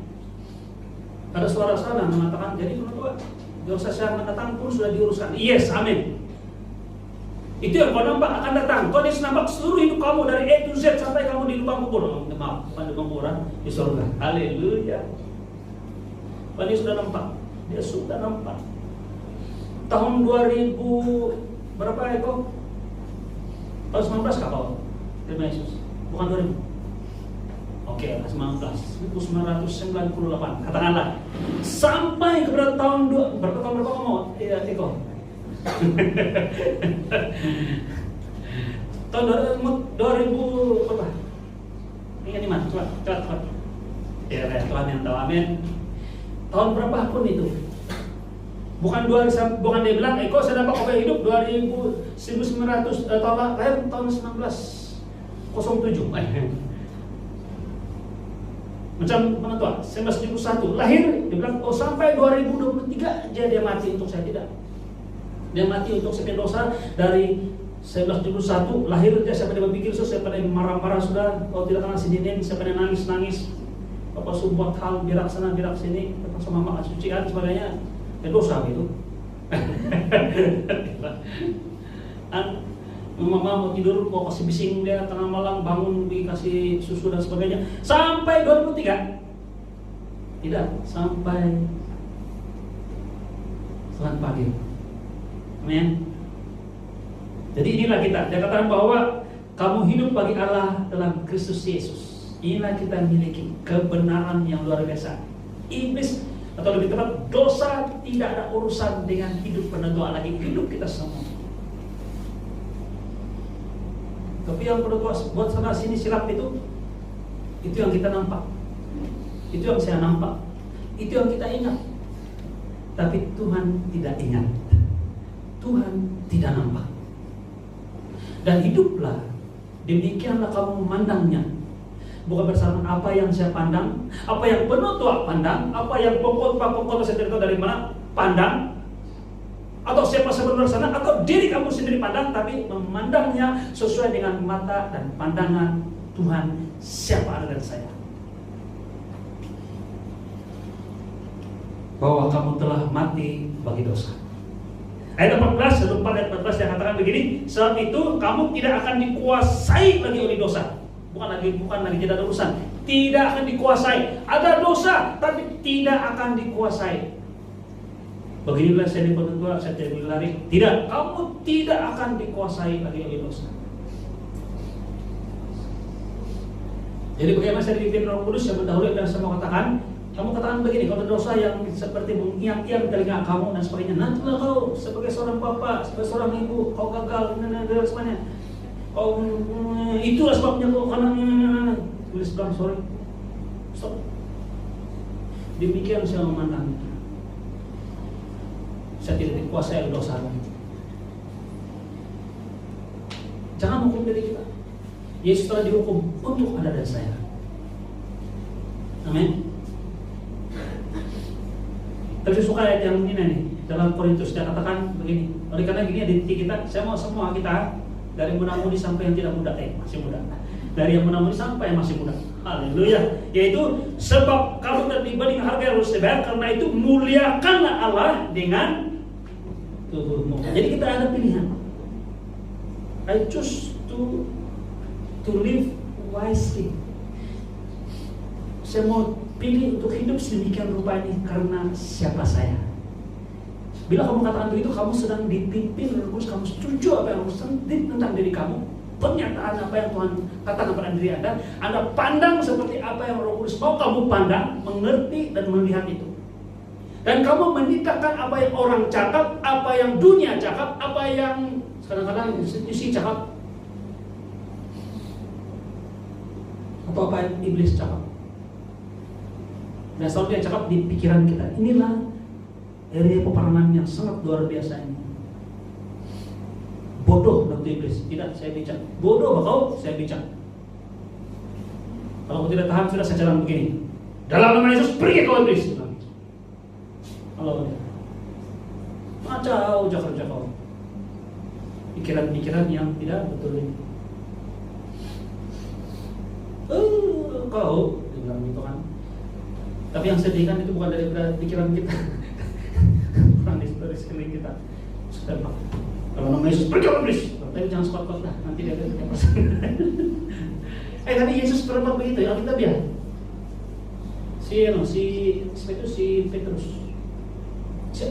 Ada suara sana mengatakan, jadi kenapa dosa saya mendatang pun sudah diuruskan? Yes, amin. Itu yang kau nampak akan datang. Tuhan Yesus nampak seluruh hidup kamu dari A to Z sampai kamu di lubang kubur. Maaf, bukan lubang kuburan, di surga. Haleluya. Tuhan Yesus sudah nampak. Dia sudah nampak. Tahun 2000 berapa Eko? Tahun 19 kah kau? Terima Yesus. Bukan 2000. Oke, 1998. Katakanlah sampai kepada tahun berapa kamu mau? Iya, Eko. Tahun 2000 berapa? Ingat Iman, cepat. Ya, Tuhan yang tahu, amin. Tahun berapa pun itu. Bukan dia bilang, Eko saya dapat kopi hidup 1900 lahir tahun 1907. Macam mana tua? 1971 lahir, dia bilang, oh sampai 2023 dia mati untuk saya. Tidak. Dia mati untuk sekian dosa dari 1971 lahir dia, siapa dia berpikir, siapa dia marah-marah sudah, kalau tidak kenal sidinin, siapa dia nangis-nangis. Bapak buat hal birak sana birak sini, terpaksa mama sucian sebagainya, dosa gitu. Mama mau tidur, mau kasih bising dia tengah malam, bangun dikasih susu dan sebagainya, sampai 2003 tidak, sampai selamat pagi. Amin. Jadi inilah kita. Dia katakan bahwa kamu hidup bagi Allah dalam Kristus Yesus. Inilah kita miliki kebenaran yang luar biasa. Iblis, atau lebih tepat dosa, tidak ada urusan dengan hidup penentuan lagi hidup kita semua. Tapi yang perlu buat sana sini silap itu, Itu yang kita nampak. Itu yang saya nampak. Itu yang kita ingat. Tapi Tuhan tidak ingat. Tuhan tidak nampak. Dan hiduplah demikianlah kamu memandangnya. Bukan berdasarkan apa yang saya pandang, apa yang penutua pandang, apa yang pokok saya tidak tahu dari mana pandang, atau siapa sebenarnya sana, atau diri kamu sendiri pandang, tapi memandangnya sesuai dengan mata dan pandangan Tuhan siapa ada dari saya. Bahwa kamu telah mati bagi dosa. Ayat 14, 1 ayat 14 yang katakan begini, saat itu kamu tidak akan dikuasai lagi oleh dosa. Bukan lagi tidak ada urusan. Tidak akan dikuasai. Ada dosa, tapi tidak akan dikuasai. Beginilah saya dipertua, saya tidak lari. Tidak, kamu tidak akan dikuasai lagi oleh dosa. Jadi bagaimana saya dipimpin Roh Kudus yang mendahului dan saya mau katakan, kamu katakan begini, kalau dosa yang seperti mengiang-iang telinga kamu dan sebagainya, nantilah kau sebagai seorang bapak, sebagai seorang ibu, kau gagal dan sebagainya. Kau itulah sebabnya kau karena tulis bilang sorry. Stop. Demikian saya memandang. Saya tidak dikuasai oleh dosa. Jangan hukum diri kita. Yesus telah dihukum untuk Anda dan saya. Amin. Tapi saya suka ayat yang ini nih, dalam Korintus dia katakan begini. Oleh karena gini di kita, saya mau semua kita dari muda-mudi sampai yang tidak muda, masih muda. Dari yang muda-mudi sampai yang masih muda. Haleluya. Yaitu sebab kamu dan dibanding harga yang harus dibayar, karena itu muliakanlah Allah dengan tubuhmu. Jadi kita ada pilihan. I choose to live wisely. Saya mau pilih untuk hidup sedemikian rupa ini karena siapa saya. Bila kamu katakan begitu, kamu sedang dipimpin Roh Kudus, kamu setuju apa yang Roh Kudus tentang diri kamu, pernyataan apa yang Tuhan katakan pada diri Anda pandang seperti apa yang Roh Kudus mau kamu pandang, mengerti dan melihat itu. Dan kamu menitahkan apa yang orang cakap, apa yang dunia cakap, apa yang kadang-kadang institusi cakap, atau apa yang iblis cakap. Dan selalu dia cakap di pikiran kita. Inilah area peperangan yang sangat luar biasa ini. Bodoh waktu iblis. Tidak, saya bijak. Bodoh kau, saya bijak. Kalau kau tidak tahan, sudah saya jalan begini. Dalam nama Yesus, pergi kau iblis. Kalau macau kerja kau. Pikiran-pikiran yang tidak betul ini. Kau bilang gitu kan. Tapi yang sedih kan itu bukan dari pikiran kita, bukan dari sekeliling kita. Sudah, kalau nama Yesus pergi iblis, tapi jangan sekuat-kuat lah, nanti dia akan persen. Tadi Yesus berapa begitu ya kita biar. Si Petrus,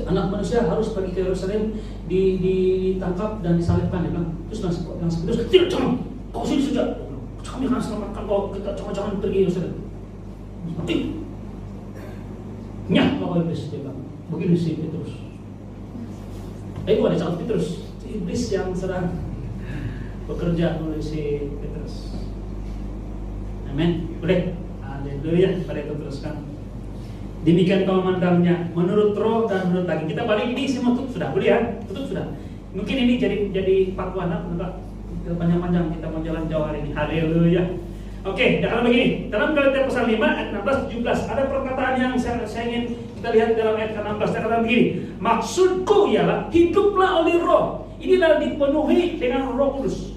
anak manusia harus pergi ke Yerusalem, ditangkap dan disalibkan. Dia bilang, terus yang Petrus, tidak, jangan, kau sini saja. Kami akan selamatkan kau, kita jangan pergi Yerusalem. Mati. Nyah kalau iblis dia bilang. Begini si Petrus. Bukan ada Petrus, iblis yang sedang bekerja oleh si Petrus. Amin. Boleh. Haleluya. Mari kita teruskan. Demikian kau memandangnya menurut roh dan menurut daging. Kita balik ini semua tutup sudah. Boleh ya? Tutup sudah. Mungkin ini jadi part 1 enggak panjang-panjang kita mau jalan jauh hari ini. Haleluya. Oke, dalam begini, dalam Galatia pasal 5 ayat 16 17 ada perkataan yang saya ingin kita lihat dalam ayat 16. Saya katakan begini, maksudku ialah hiduplah oleh roh. Inilah dipenuhi dengan Roh Kudus.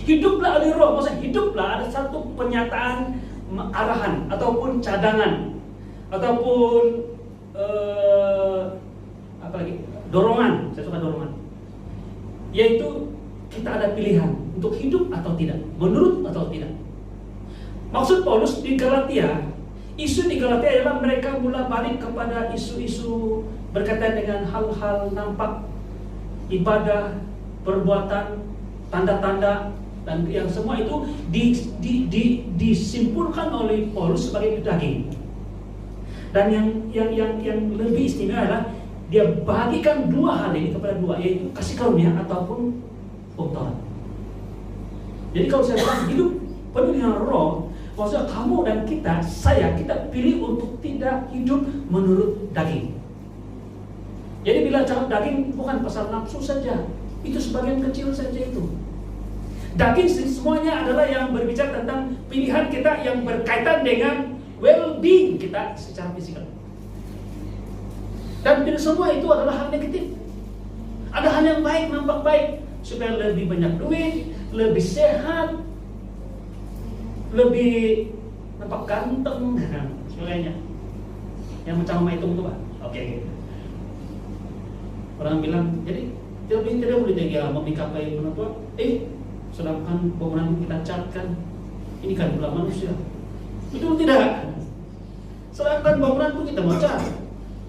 Hiduplah oleh roh, maksudnya hiduplah ada satu pernyataan arahan ataupun cadangan ataupun apa lagi? Dorongan, saya suka dorongan. Yaitu kita ada pilihan untuk hidup atau tidak, menurut atau tidak. Maksud Paulus di Galatia, isu di Galatia adalah mereka mulai balik kepada isu-isu berkaitan dengan hal-hal nampak, ibadah, perbuatan, tanda-tanda, dan yang semua itu disimpulkan oleh Paulus sebagai daging. Dan yang lebih istimewa adalah dia bagikan dua hal ini kepada dua, yaitu kasih karunia ataupun pengetahuan. Jadi kalau saya bilang hidup penuh dengan roh, Maksudnya kamu dan kita pilih untuk tidak hidup menurut daging. Jadi bila cakap daging bukan pasal nafsu saja, itu sebagian kecil saja itu. Daging semuanya adalah yang berbicara tentang pilihan kita yang berkaitan dengan well-being kita secara fisikal. Dan tidak semua itu adalah hal negatif. Ada hal yang baik, nampak baik, supaya lebih banyak duit, lebih sehat, lebih nampak ganteng, dan sebagainya. Yang macam mama itu Pak. Oke. Orang bilang, jadi tidak boleh dia memikapai menapa? Sedangkan bangunan kita catkan, ini kan pula manusia. Itu tidak. Sedangkan bangunan itu kita mau cat.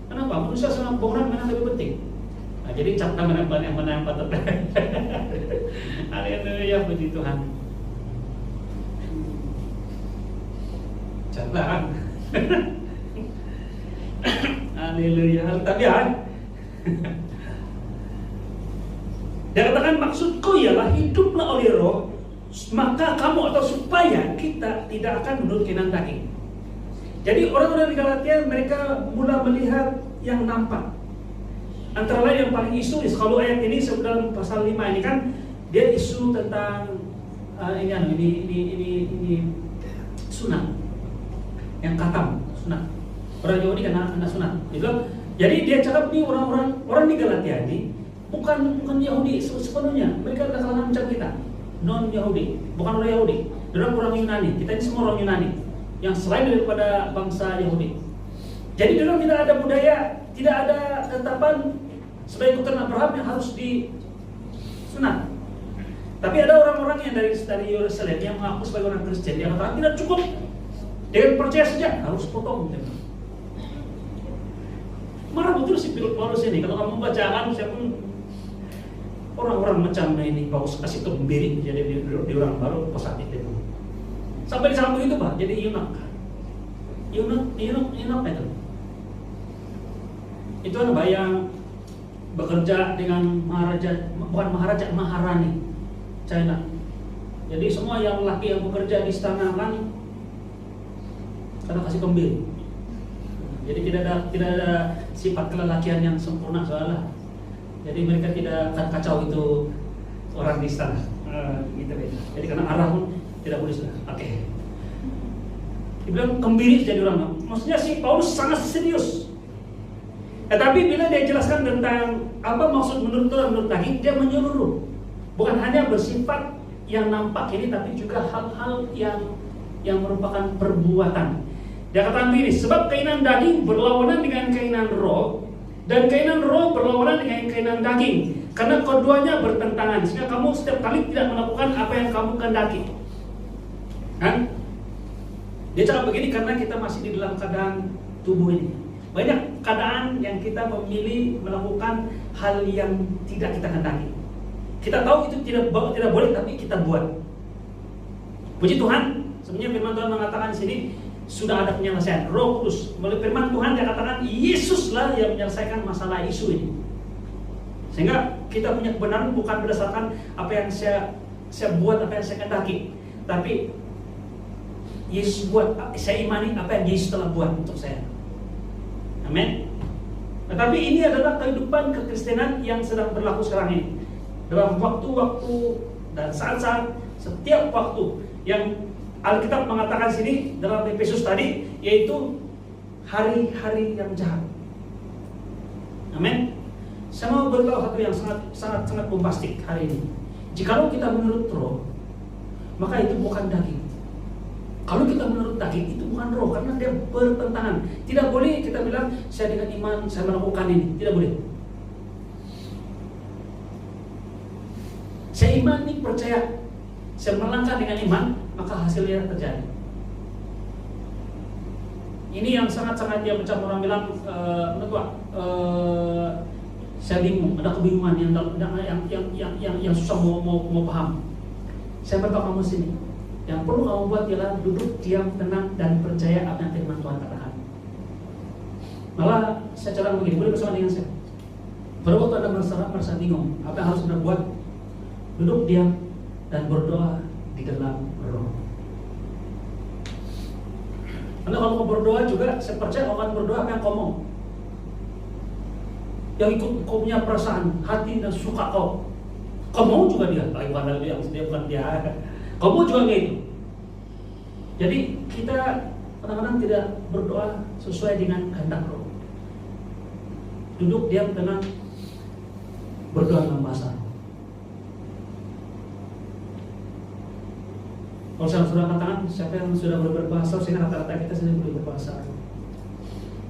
Kenapa? Manusia sama bangunan mana lebih penting? Nah, jadi catkan mana yang patut. Haleluya, puji Tuhan. Catlah. Haleluya. Tapi dia katakan maksudku ialah hiduplah oleh roh, maka kamu atau supaya kita tidak akan menurut keinginan daging. Jadi orang-orang di Galatia mereka mula melihat yang nampak. Antara lain yang paling isu kalau ayat ini dalam pasal 5 ini kan dia isu tentang ini sunat. Yang katam, sunat. Orang Yahudi kan anak sunat. Jadi dia cakap nih orang di Galatia ini bukan Yahudi sepenuhnya. Mereka adalah kalangan macam kita, non Yahudi, bukan orang Yahudi. Mereka orang Yunani. Kita ini semua orang Yunani yang selain daripada bangsa Yahudi. Jadi mereka tidak ada budaya, tidak ada ketetapan sebagai keturunan Abraham yang harus disunat. Tapi ada orang-orang yang dari Yerusalem yang mengaku sebagai orang Kristen, yang katakan tidak cukup dengan percaya saja, harus potong. Marah betul si Paulus ini. Kalau kamu bacakan, saya pun orang-orang macam ini Paulus kasih kebiri jadi di orang baru positif itu. Sampai di sana begitu Pak, jadi Yunak itu. Itu ada yang bekerja dengan Maharani China. Jadi semua yang laki yang bekerja di istana langit karena kasih kembali. Jadi tidak ada sifat kelelakian yang sempurna soalnya. Jadi mereka tidak akan kacau itu orang di istana. Gitu. Jadi karena arah pun tidak boleh sudah. Oke. Dibilang kembali jadi orang. Maksudnya si Paulus sangat serius. Tetapi bila dia jelaskan tentang apa maksud menurut daging, dia menyeluruh. Bukan hanya bersifat yang nampak ini, tapi juga hal-hal yang merupakan perbuatan. Dia katakan begini, sebab keinginan daging berlawanan dengan keinginan roh, dan keinginan roh berlawanan dengan keinginan daging, karena keduanya bertentangan, sehingga kamu setiap kali tidak melakukan apa yang kamu kehendaki. Kan? Dia cakap begini karena kita masih di dalam keadaan tubuh ini. Banyak keadaan yang kita memilih melakukan hal yang tidak kita kehendaki. Kita tahu itu tidak boleh, tapi kita buat. Puji Tuhan, sebenarnya firman Tuhan mengatakan di sini sudah ada penyelesaian. Roh Kudus melalui firman Tuhan dia katakan Yesuslah yang menyelesaikan masalah isu ini. Sehingga kita punya kebenaran bukan berdasarkan apa yang saya buat, apa yang saya kehendaki, tapi Yesus buat, saya imani apa yang Yesus telah buat untuk saya. Amin. Tetapi ini adalah kehidupan kekristenan yang sedang berlaku sekarang ini. Dalam waktu-waktu dan saat-saat, setiap waktu yang Alkitab mengatakan sini dalam Efesus tadi, yaitu hari-hari yang jahat. Amin. Saya mau beritahu satu yang sangat bombastik hari ini. Jikalau kita menurut roh, maka itu bukan daging. Kalau kita menurut daging, itu bukan roh, karena dia bertentangan. Tidak boleh kita bilang, saya dengan iman, saya melakukan ini. Tidak boleh. Saya imani, percaya, saya melangkah dengan iman, maka hasilnya terjadi. Ini yang sangat-sangat dia macam orang bilang, saya bingung, ada kebingungan yang susah mau paham. Saya beritahu kamu sini. Yang perlu kamu buat ialah duduk, diam, tenang, dan percaya apa yang firman Tuhan katakan. Malah saya cadang begini, boleh bersama dengan saya. Pada waktu Anda merasa bingung, apa yang harus Anda buat? Duduk, diam, dan berdoa di dalam roh. Karena kalau kau berdoa juga, saya percaya kau akan berdoa apa yang kau mau. Yang ikut kau punya perasaan, hati dan suka kau. Kau mau juga dia, dia bukan dia. Kau mau juga kayak itu. Jadi kita kadang-kadang tidak berdoa sesuai dengan kehendak Roh. Duduk diam tenang, berdoa dalam bahasa. Kalau saya sudah katakan, siapa yang sudah berbahasa, sehingga rata-rata kita sudah boleh berbahasa.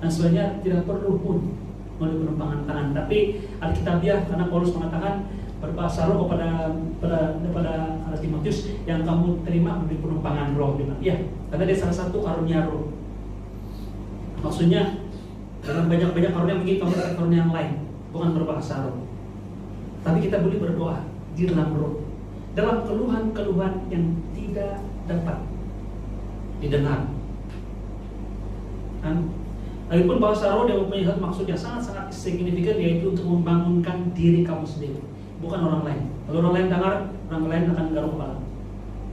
Dan sebenarnya tidak perlu pun melalui penumpangan tangan. Tapi Alkitabiah, karena Paulus mengatakan berbahasa roh kepada Timotius, yang kamu terima melalui penumpangan roh. Ya, karena dia salah satu karunia roh. Maksudnya dalam banyak karunia mungkin kamu ada karunia yang lain, bukan berbahasa roh. Tapi kita boleh berdoa di dalam roh, dalam keluhan-keluhan yang tidak dapat didengar. Dan lagipun bahasa roh dia mempunyai maksud yang sangat-sangat signifikan, yaitu untuk membangunkan diri kamu sendiri, bukan orang lain. Kalau orang lain dengar, orang lain akan garuk kepala.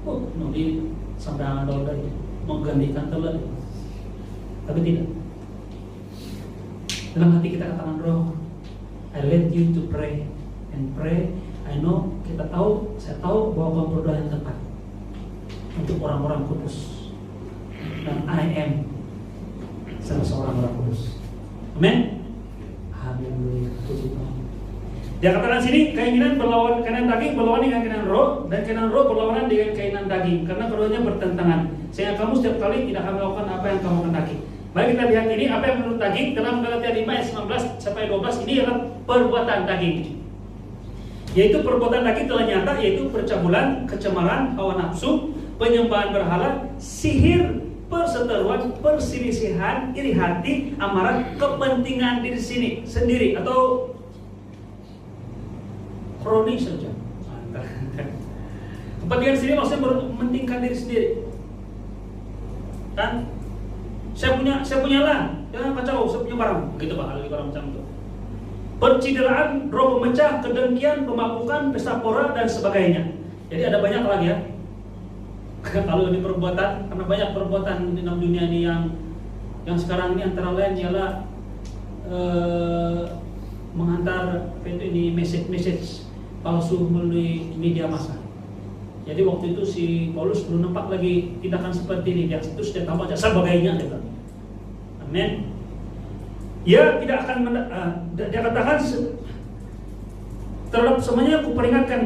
Oh, nanti sandangan dari menggantikan telan. Tapi tidak. Dalam hati kita katakan roh, I let you to pray and pray. I know, saya tahu bahwa kau berdoa yang tepat untuk orang-orang kudus, dan I am salah seorang orang kudus. Amin. Haleluya. Puji Tuhan. Dia katakan sini, keinginan daging berlawan dengan keinginan roh, dan keinginan roh berlawanan dengan keinginan daging, karena keduanya bertentangan. Sehingga kamu setiap kali tidak akan melakukan apa yang kamu kehendaki. Mari kita lihat ini apa yang menurut daging dalam Galatia 5 ayat 19 sampai 12. Ini adalah perbuatan daging. Yaitu perbuatan daging telah nyata, yaitu percabulan, kecemaran, hawa nafsu, penyembahan berhala, sihir, perseteruan, perselisihan, iri hati, amarah, kepentingan diri sendiri atau kroni saja. Kepentingan sendiri maksudnya mementingkan diri sendiri. Kan? Saya punya lah, jangan kacau, saya punya barang. Begitu Pak, ada barang macam itu. Percideraan, roh pemecah, kedengkian, pemabukan, pesta pora dan sebagainya. Jadi ada banyak lagi ya. Kalau ini perbuatan, karena banyak perbuatan di dalam dunia ini yang sekarang ini antara lain ialah menghantar message palsu melalui media massa. Jadi waktu itu si Paulus belum nampak lagi tindakan seperti ini, dia terus dia tambah sebagainya, gitu. Amin. Dia tidak akan dia katakan terhadap semuanya kuperingatkan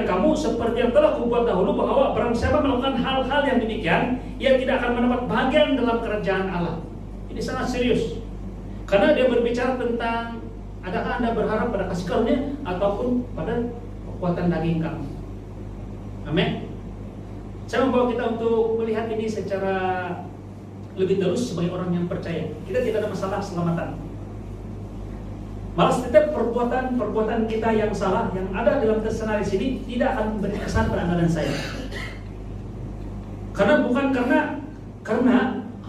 kamu seperti yang telah kubuat dahulu, bahwa barang siapa melakukan hal-hal yang demikian, ia tidak akan mendapat bagian dalam kerajaan Allah. Ini sangat serius, karena dia berbicara tentang adakah Anda berharap pada kasih karunia ataupun pada kekuatan daging kamu. Amin. Saya membawa kita untuk melihat ini secara lebih terus sebagai orang yang percaya. Kita tidak ada masalah keselamatan. Malah setiap perbuatan kita yang salah yang ada dalam kesenarai sini tidak akan memberi kesan pada Anda dan saya.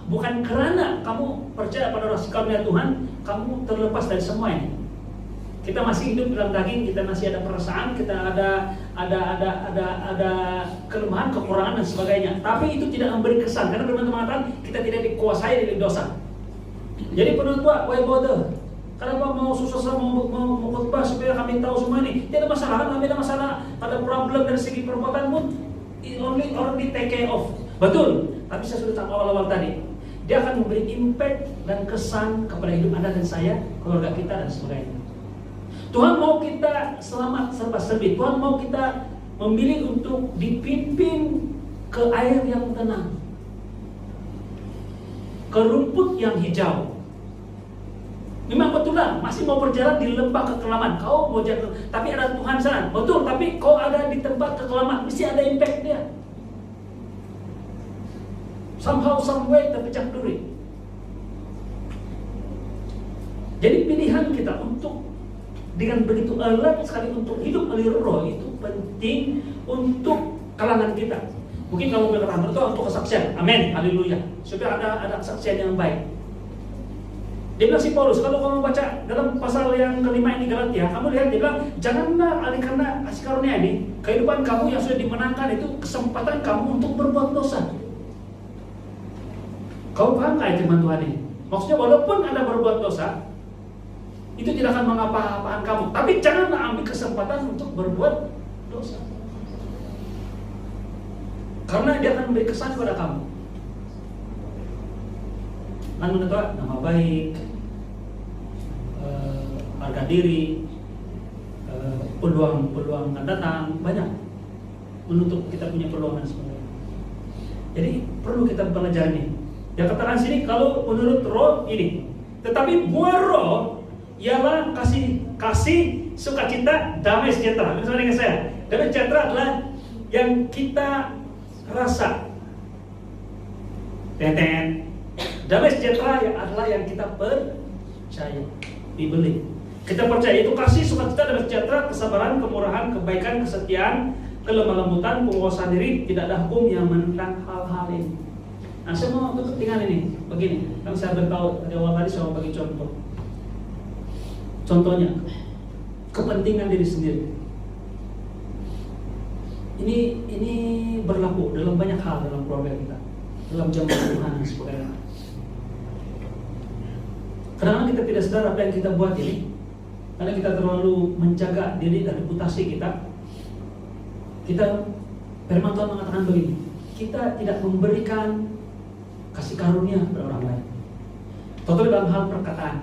Bukan karena kamu percaya pada kasih karunia Tuhan, kamu terlepas dari semua ini. Kita masih hidup dalam daging, kita masih ada perasaan, kita ada kelemahan, kekurangan dan sebagainya. Tapi itu tidak memberi kesan, karena teman-teman mengatakan kita tidak dikuasai dari dosa. Jadi penuntut, why bother? Kenapa mau susah mau khotbah supaya kami tahu semua ini? Tidak ada masalah, kami ada masalah, ada problem dari segi perbuatan pun only take care of. Betul, tapi saya sudah tahu awal-awal tadi, dia akan memberi impact dan kesan kepada hidup Anda dan saya, keluarga kita dan sebagainya. Tuhan mau kita selamat serba serbi. Tuhan mau kita memilih untuk dipimpin ke air yang tenang, ke rumput yang hijau. Memang betul lah, masih mau berjalan di lembah kekelaman. Kau mau jalan, tapi ada Tuhan sana. Betul, tapi kau ada di tempat kekelaman, mesti ada impact dia. Somehow, someway terpecah duri. Jadi pilihan kita untuk dengan begitu alert sekali untuk hidup melalui roh itu penting untuk kalangan kita. Mungkin kalau berkata itu untuk kesaksian, amin, haleluya, supaya ada kesaksian yang baik. Dia bilang si Paulus, kalau kamu baca dalam pasal yang kelima ini Galatia, kamu lihat dia bilang, janganlah alih karena kasih karunia ini, kehidupan kamu yang sudah dimenangkan itu kesempatan kamu untuk berbuat dosa. Kau paham nggak firman Tuhan ini? Maksudnya walaupun Anda berbuat dosa, itu tidak akan mengapa-apaan kamu. Tapi janganlah ambil kesempatan untuk berbuat dosa. Karena dia akan memberi kesan kepada kamu. Lalu nama baik, harga diri, peluang akan datang, banyak menutup kita punya peluang dan sebagainya. Jadi perlu kita belajar ini. Dia katakan sini kalau menurut roh ini, tetapi buah roh ialah kasih, sukacita, damai sejahtera. Bersama dengan saya, damai sejahtera adalah yang kita rasa. Damai sejahtera adalah yang kita percaya, dibeli. Kita percaya itu kasih, sukacita, damai sejahtera, kesabaran, kemurahan, kebaikan, kesetiaan, kelemah lembutan, penguasaan diri, tidak ada hukum yang menentang hal-hal ini. Nah, saya mau tutup dengan ini, begini. Kan saya beritahu di awal tadi, saya mau bagi contoh. Contohnya, kepentingan diri sendiri. Ini berlaku dalam banyak hal dalam keluarga kita, dalam jamaah Tuhan dan sebagainya. Kadang-kadang kita tidak sadar apa yang kita buat ini, karena kita terlalu menjaga diri dan reputasi kita. Firman Tuhan mengatakan begini, kita tidak memberikan kasih karunia kepada orang lain. Terutama dalam hal perkataan.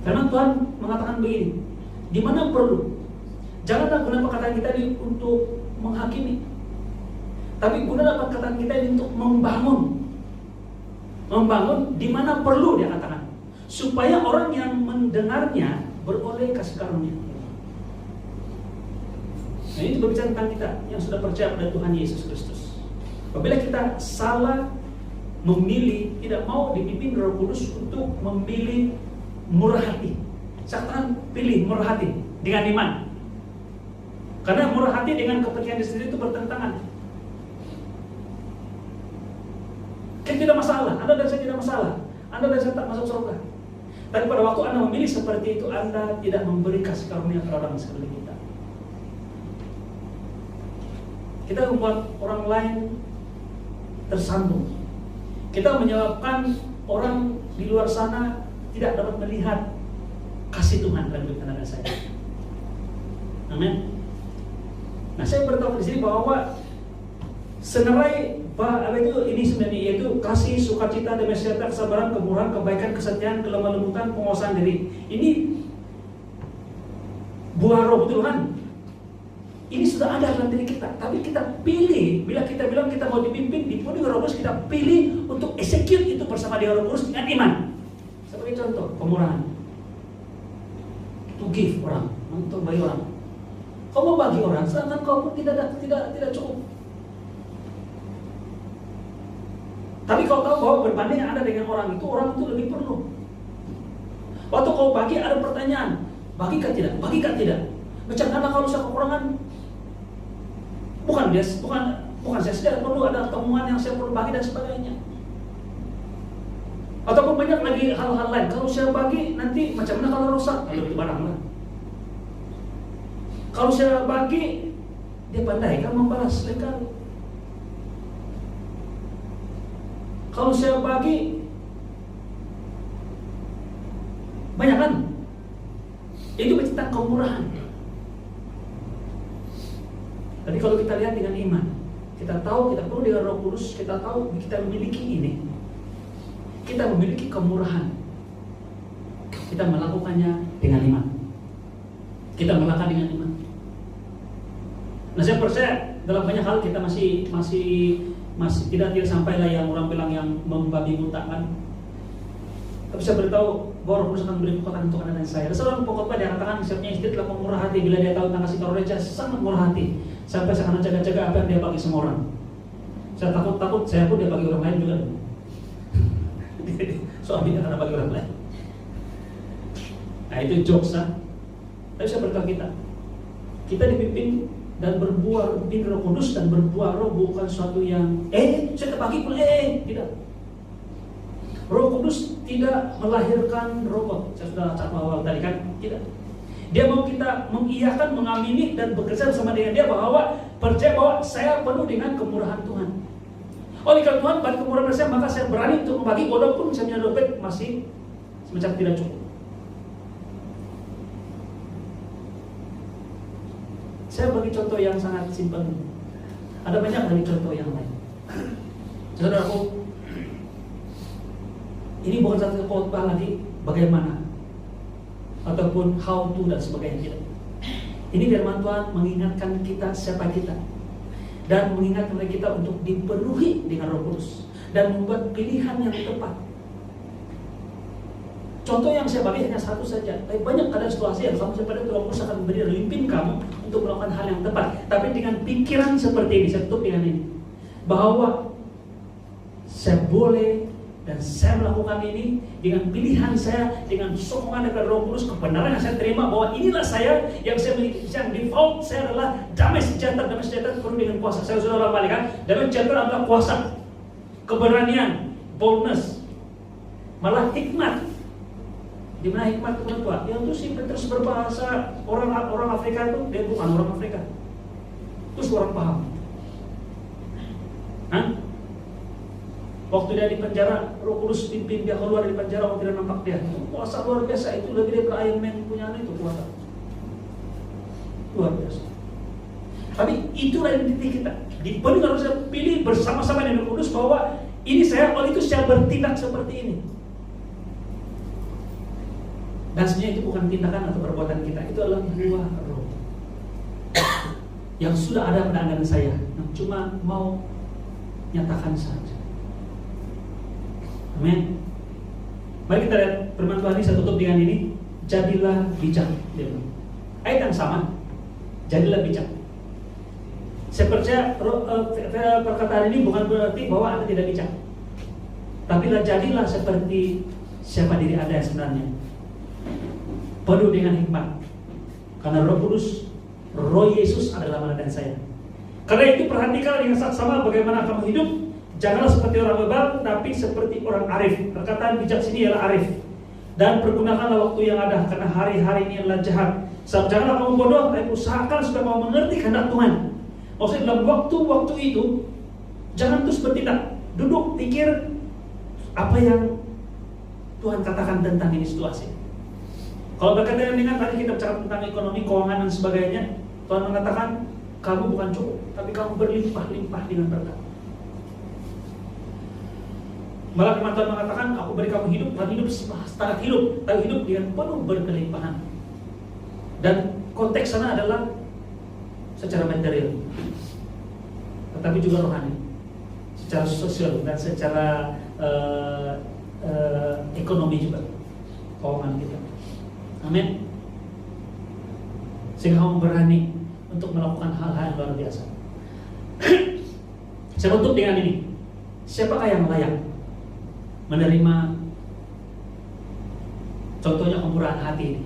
Firman Tuhan mengatakan begini, di mana perlu, janganlah guna perkataan kita ini untuk menghakimi, tapi gunalah perkataan kita ini untuk membangun. Membangun di mana perlu, dia katakan, supaya orang yang mendengarnya beroleh kasih karunia. Nah, ini berbicara tentang kita yang sudah percaya pada Tuhan Yesus Kristus. Apabila kita salah memilih, tidak mau dipimpin Roh Kudus untuk memilih murah hati. Saya katakan pilih murah hati dengan iman. Karena murah hati dengan kepentingan diri sendiri itu bertentangan. Kan tidak masalah, Anda dan saya tidak masalah. Anda dan saya tak masuk surga. Tapi pada waktu Anda memilih seperti itu, Anda tidak memberi kasih karunia kepada orang sekeliling kita. Kita membuat orang lain tersambung. Kita menyebabkan orang di luar sana tidak dapat melihat kasih Tuhan dalam hidup Anda dan saya. Amin. Nah, saya beritahu di sini bahwa senarai ini sebenarnya yaitu kasih, sukacita, damai sejahtera, kesabaran, kemurahan, kebaikan, kesetiaan, kelemah lembutan, penguasaan diri. Ini buah roh Tuhan. Ini sudah ada dalam diri kita, tapi kita pilih. Bila kita bilang kita mau dipimpin, dipenuhi Roh Kudus, kita pilih untuk execute itu bersama dengan Roh Kudus dengan iman. Sebagai contoh, kemurahan. To give orang, untuk bagi orang. Kau mau bagi orang, sedangkan kau pun tidak cukup. Tapi kau tahu bahwa berbanding Anda dengan orang itu lebih perlu. Waktu kau bagi ada pertanyaan, bagikah tidak? Bagikah tidak? Macam kalau saya kekurangan, bukan saya saja perlu, ada temuan yang saya perlu bagi dan sebagainya. Ataupun banyak lagi hal-hal lain. Kalau saya bagi nanti macam mana kalau rusak? Kalau itu barang lah. Kalau saya bagi, dia pandai kan membalas lekal. Kalau saya bagi, banyak kan? Itu tentang kemurahan. Tapi kalau kita lihat dengan iman, kita tahu kita perlu dengan Roh Kudus, kita tahu kita memiliki ini. Kita memiliki kemurahan. Kita melakukannya dengan iman. Kita melakukan dengan iman. Nah, saya percaya dalam banyak hal kita masih tidak sampailah yang orang bilang yang membabi buta kan. Tapi saya beritahu bahwa Roh Kudus akan memberi kekuatan untuk Anda dan saya. Ada seorang pokoknya dia katakan siapnya istri telah murah hati bila dia tahu tentang kasih karunia, dia sangat murah hati. Sampai saya akan jaga-jaga apa yang dia bagi semua orang. Saya takut saya pun dia bagi orang lain juga. Suaminya akan bagi orang lain. Nah, itu jokes lah. Tapi saya beritahu kita dipimpin dan berbuah bin Roh Kudus, dan berbuah roh bukan suatu yang saya terbagi pun tidak. Roh Kudus tidak melahirkan robot. Saya sudah catat awal tadi kan, tidak. Dia mau kita mengiyakan, mengamini dan bekerja bersama dengan dia bahwa percaya bahwa saya penuh dengan kemurahan Tuhan. Oleh karena Tuhan bagi kemurahan saya, maka saya berani untuk membagi walaupun saya punya dompet masih semacam tidak cukup. Saya bagi contoh yang sangat simpel. Ada banyak lagi contoh yang lain. Saudaraku, ini bukan satu khotbah lagi bagaimana ataupun how to dan sebagainya. Ini firman Tuhan mengingatkan kita siapa kita dan mengingatkan kita untuk dipenuhi dengan Roh Kudus dan membuat pilihan yang tepat. Contoh yang saya bagi hanya satu saja. Tapi banyak keadaan situasi yang sama seperti Roh Kudus akan memberi memimpin kamu untuk melakukan hal yang tepat. Tapi dengan pikiran seperti ini, saya tutup dengan ini, bahwa saya boleh dan saya melakukan ini dengan pilihan saya, dengan sokongan dari Roh Kudus, kebenaran yang saya terima bahwa inilah saya yang saya miliki. Yang default saya adalah damai sejahtera penuh dengan kuasa. Saya sudah balikan, damai sejahtera adalah kuasa, keberanian, boldness, malah hikmat. Di mana hikmat itu Tuhan? Yang itu si Petrus berbahasa orang Afrika itu, dia bukan orang Afrika. Terus orang paham. Hah? Waktu dia di penjara, Roh Kudus pimpin dia keluar dari penjara, orang tidak nampak dia. Kuasa luar biasa, itu lebih daripada Iron Man punya itu kuasa. Luar biasa. Tapi itulah identitas kita. Dipenuhi harus saya pilih bersama-sama dengan Roh Kudus bahwa ini saya, oleh itu saya bertindak seperti ini. Dan sebenarnya itu bukan tindakan atau perbuatan kita, itu adalah buah Roh yang sudah ada pada anggaran saya, yang cuma mau nyatakan saja. Amin. Mari kita lihat firman Tuhan ini, saya tutup dengan ini. Jadilah bijak. Ayat yang sama. Jadilah bijak. Saya percaya perkataan ini bukan berarti bahwa Anda tidak bijak, tapi jadilah seperti siapa diri Anda yang sebenarnya, penuh dengan hikmat. Karena Roh Kudus, Roh Yesus adalah mana dan saya. Karena itu perhatikan dengan saksama bagaimana kamu hidup. Janganlah seperti orang bebal, tapi seperti orang arif. Perkataan bijak sini ialah arif. Dan pergunakanlah waktu yang ada, karena hari-hari ini adalah jahat. Janganlah kamu bodoh, tapi usahakan supaya kamu mengerti kehendak Tuhan. Maksudnya dalam waktu-waktu itu, jangan terus bertindak. Duduk, pikir apa yang Tuhan katakan tentang ini situasi. Kalau berkaitan dengan tadi kita bicara tentang ekonomi, keuangan dan sebagainya, Tuhan mengatakan kamu bukan cukup, tapi kamu berlimpah-limpah dengan berkat. Malah firman Tuhan mengatakan, aku beri kamu hidup, bukan hidup setengah hidup, tapi hidup dengan penuh berkelimpahan. Dan konteks sana adalah secara material, tetapi juga rohani, secara sosial dan secara ekonomi juga, keuangan kita. Amin. Sehingga kamu berani untuk melakukan hal-hal yang luar biasa. Saya tutup dengan ini. Siapakah yang layak menerima contohnya kemurahan hati ini?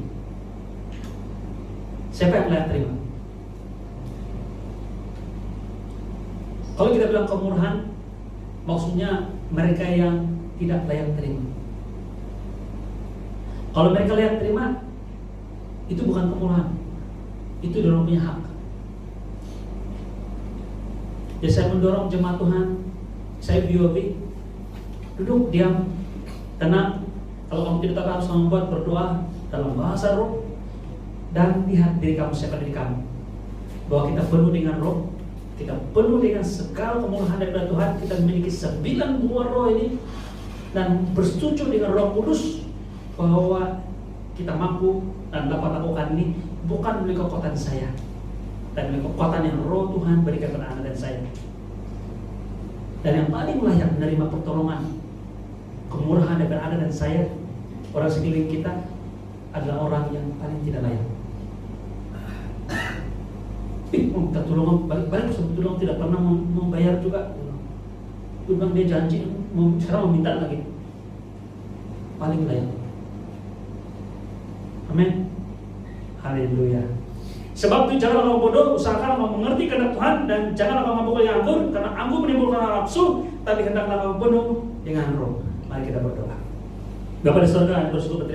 Siapa yang layak terima? Kalau kita bilang kemurahan, maksudnya mereka yang tidak layak terima. Kalau mereka layak terima, itu bukan kemurahan, itu dorong punya hak. Jadi saya mendorong jemaat Tuhan, saya BOB, duduk diam, tenang. Kalau kamu tidak tahu harus membuat berdoa dalam bahasa Roh, dan lihat diri kamu, siapa diri kamu, bahwa kita penuh dengan Roh, kita penuh dengan segala kemurahan dari Tuhan. Kita memiliki 9 buah Roh ini, dan bersetuju dengan Roh Kudus bahwa kita mampu dan dapat lakukan ini bukan melalui kekuatan saya, dan melalui kekuatan yang Roh Tuhan berikan kepada Anda dan saya. Dan yang paling layak menerima pertolongan, kemurahan dari Anda dan saya, orang sekeliling kita, adalah orang yang paling tidak layak. Minta tolong balik-balik, sebetulnya tidak pernah membayar juga. Dia bilang dia janji, sekarang meminta lagi. Paling layak. Amin. Haleluya. Sebab itu janganlah kamu bodoh, usahakanlah kamu mengerti kehendak Tuhan, dan janganlah kamu mabuk oleh anggur, karena anggur menimbulkan nafsu, tapi hendaklah kamu penuh dengan Roh. Mari kita berdoa. Bapa di surga, bersyukur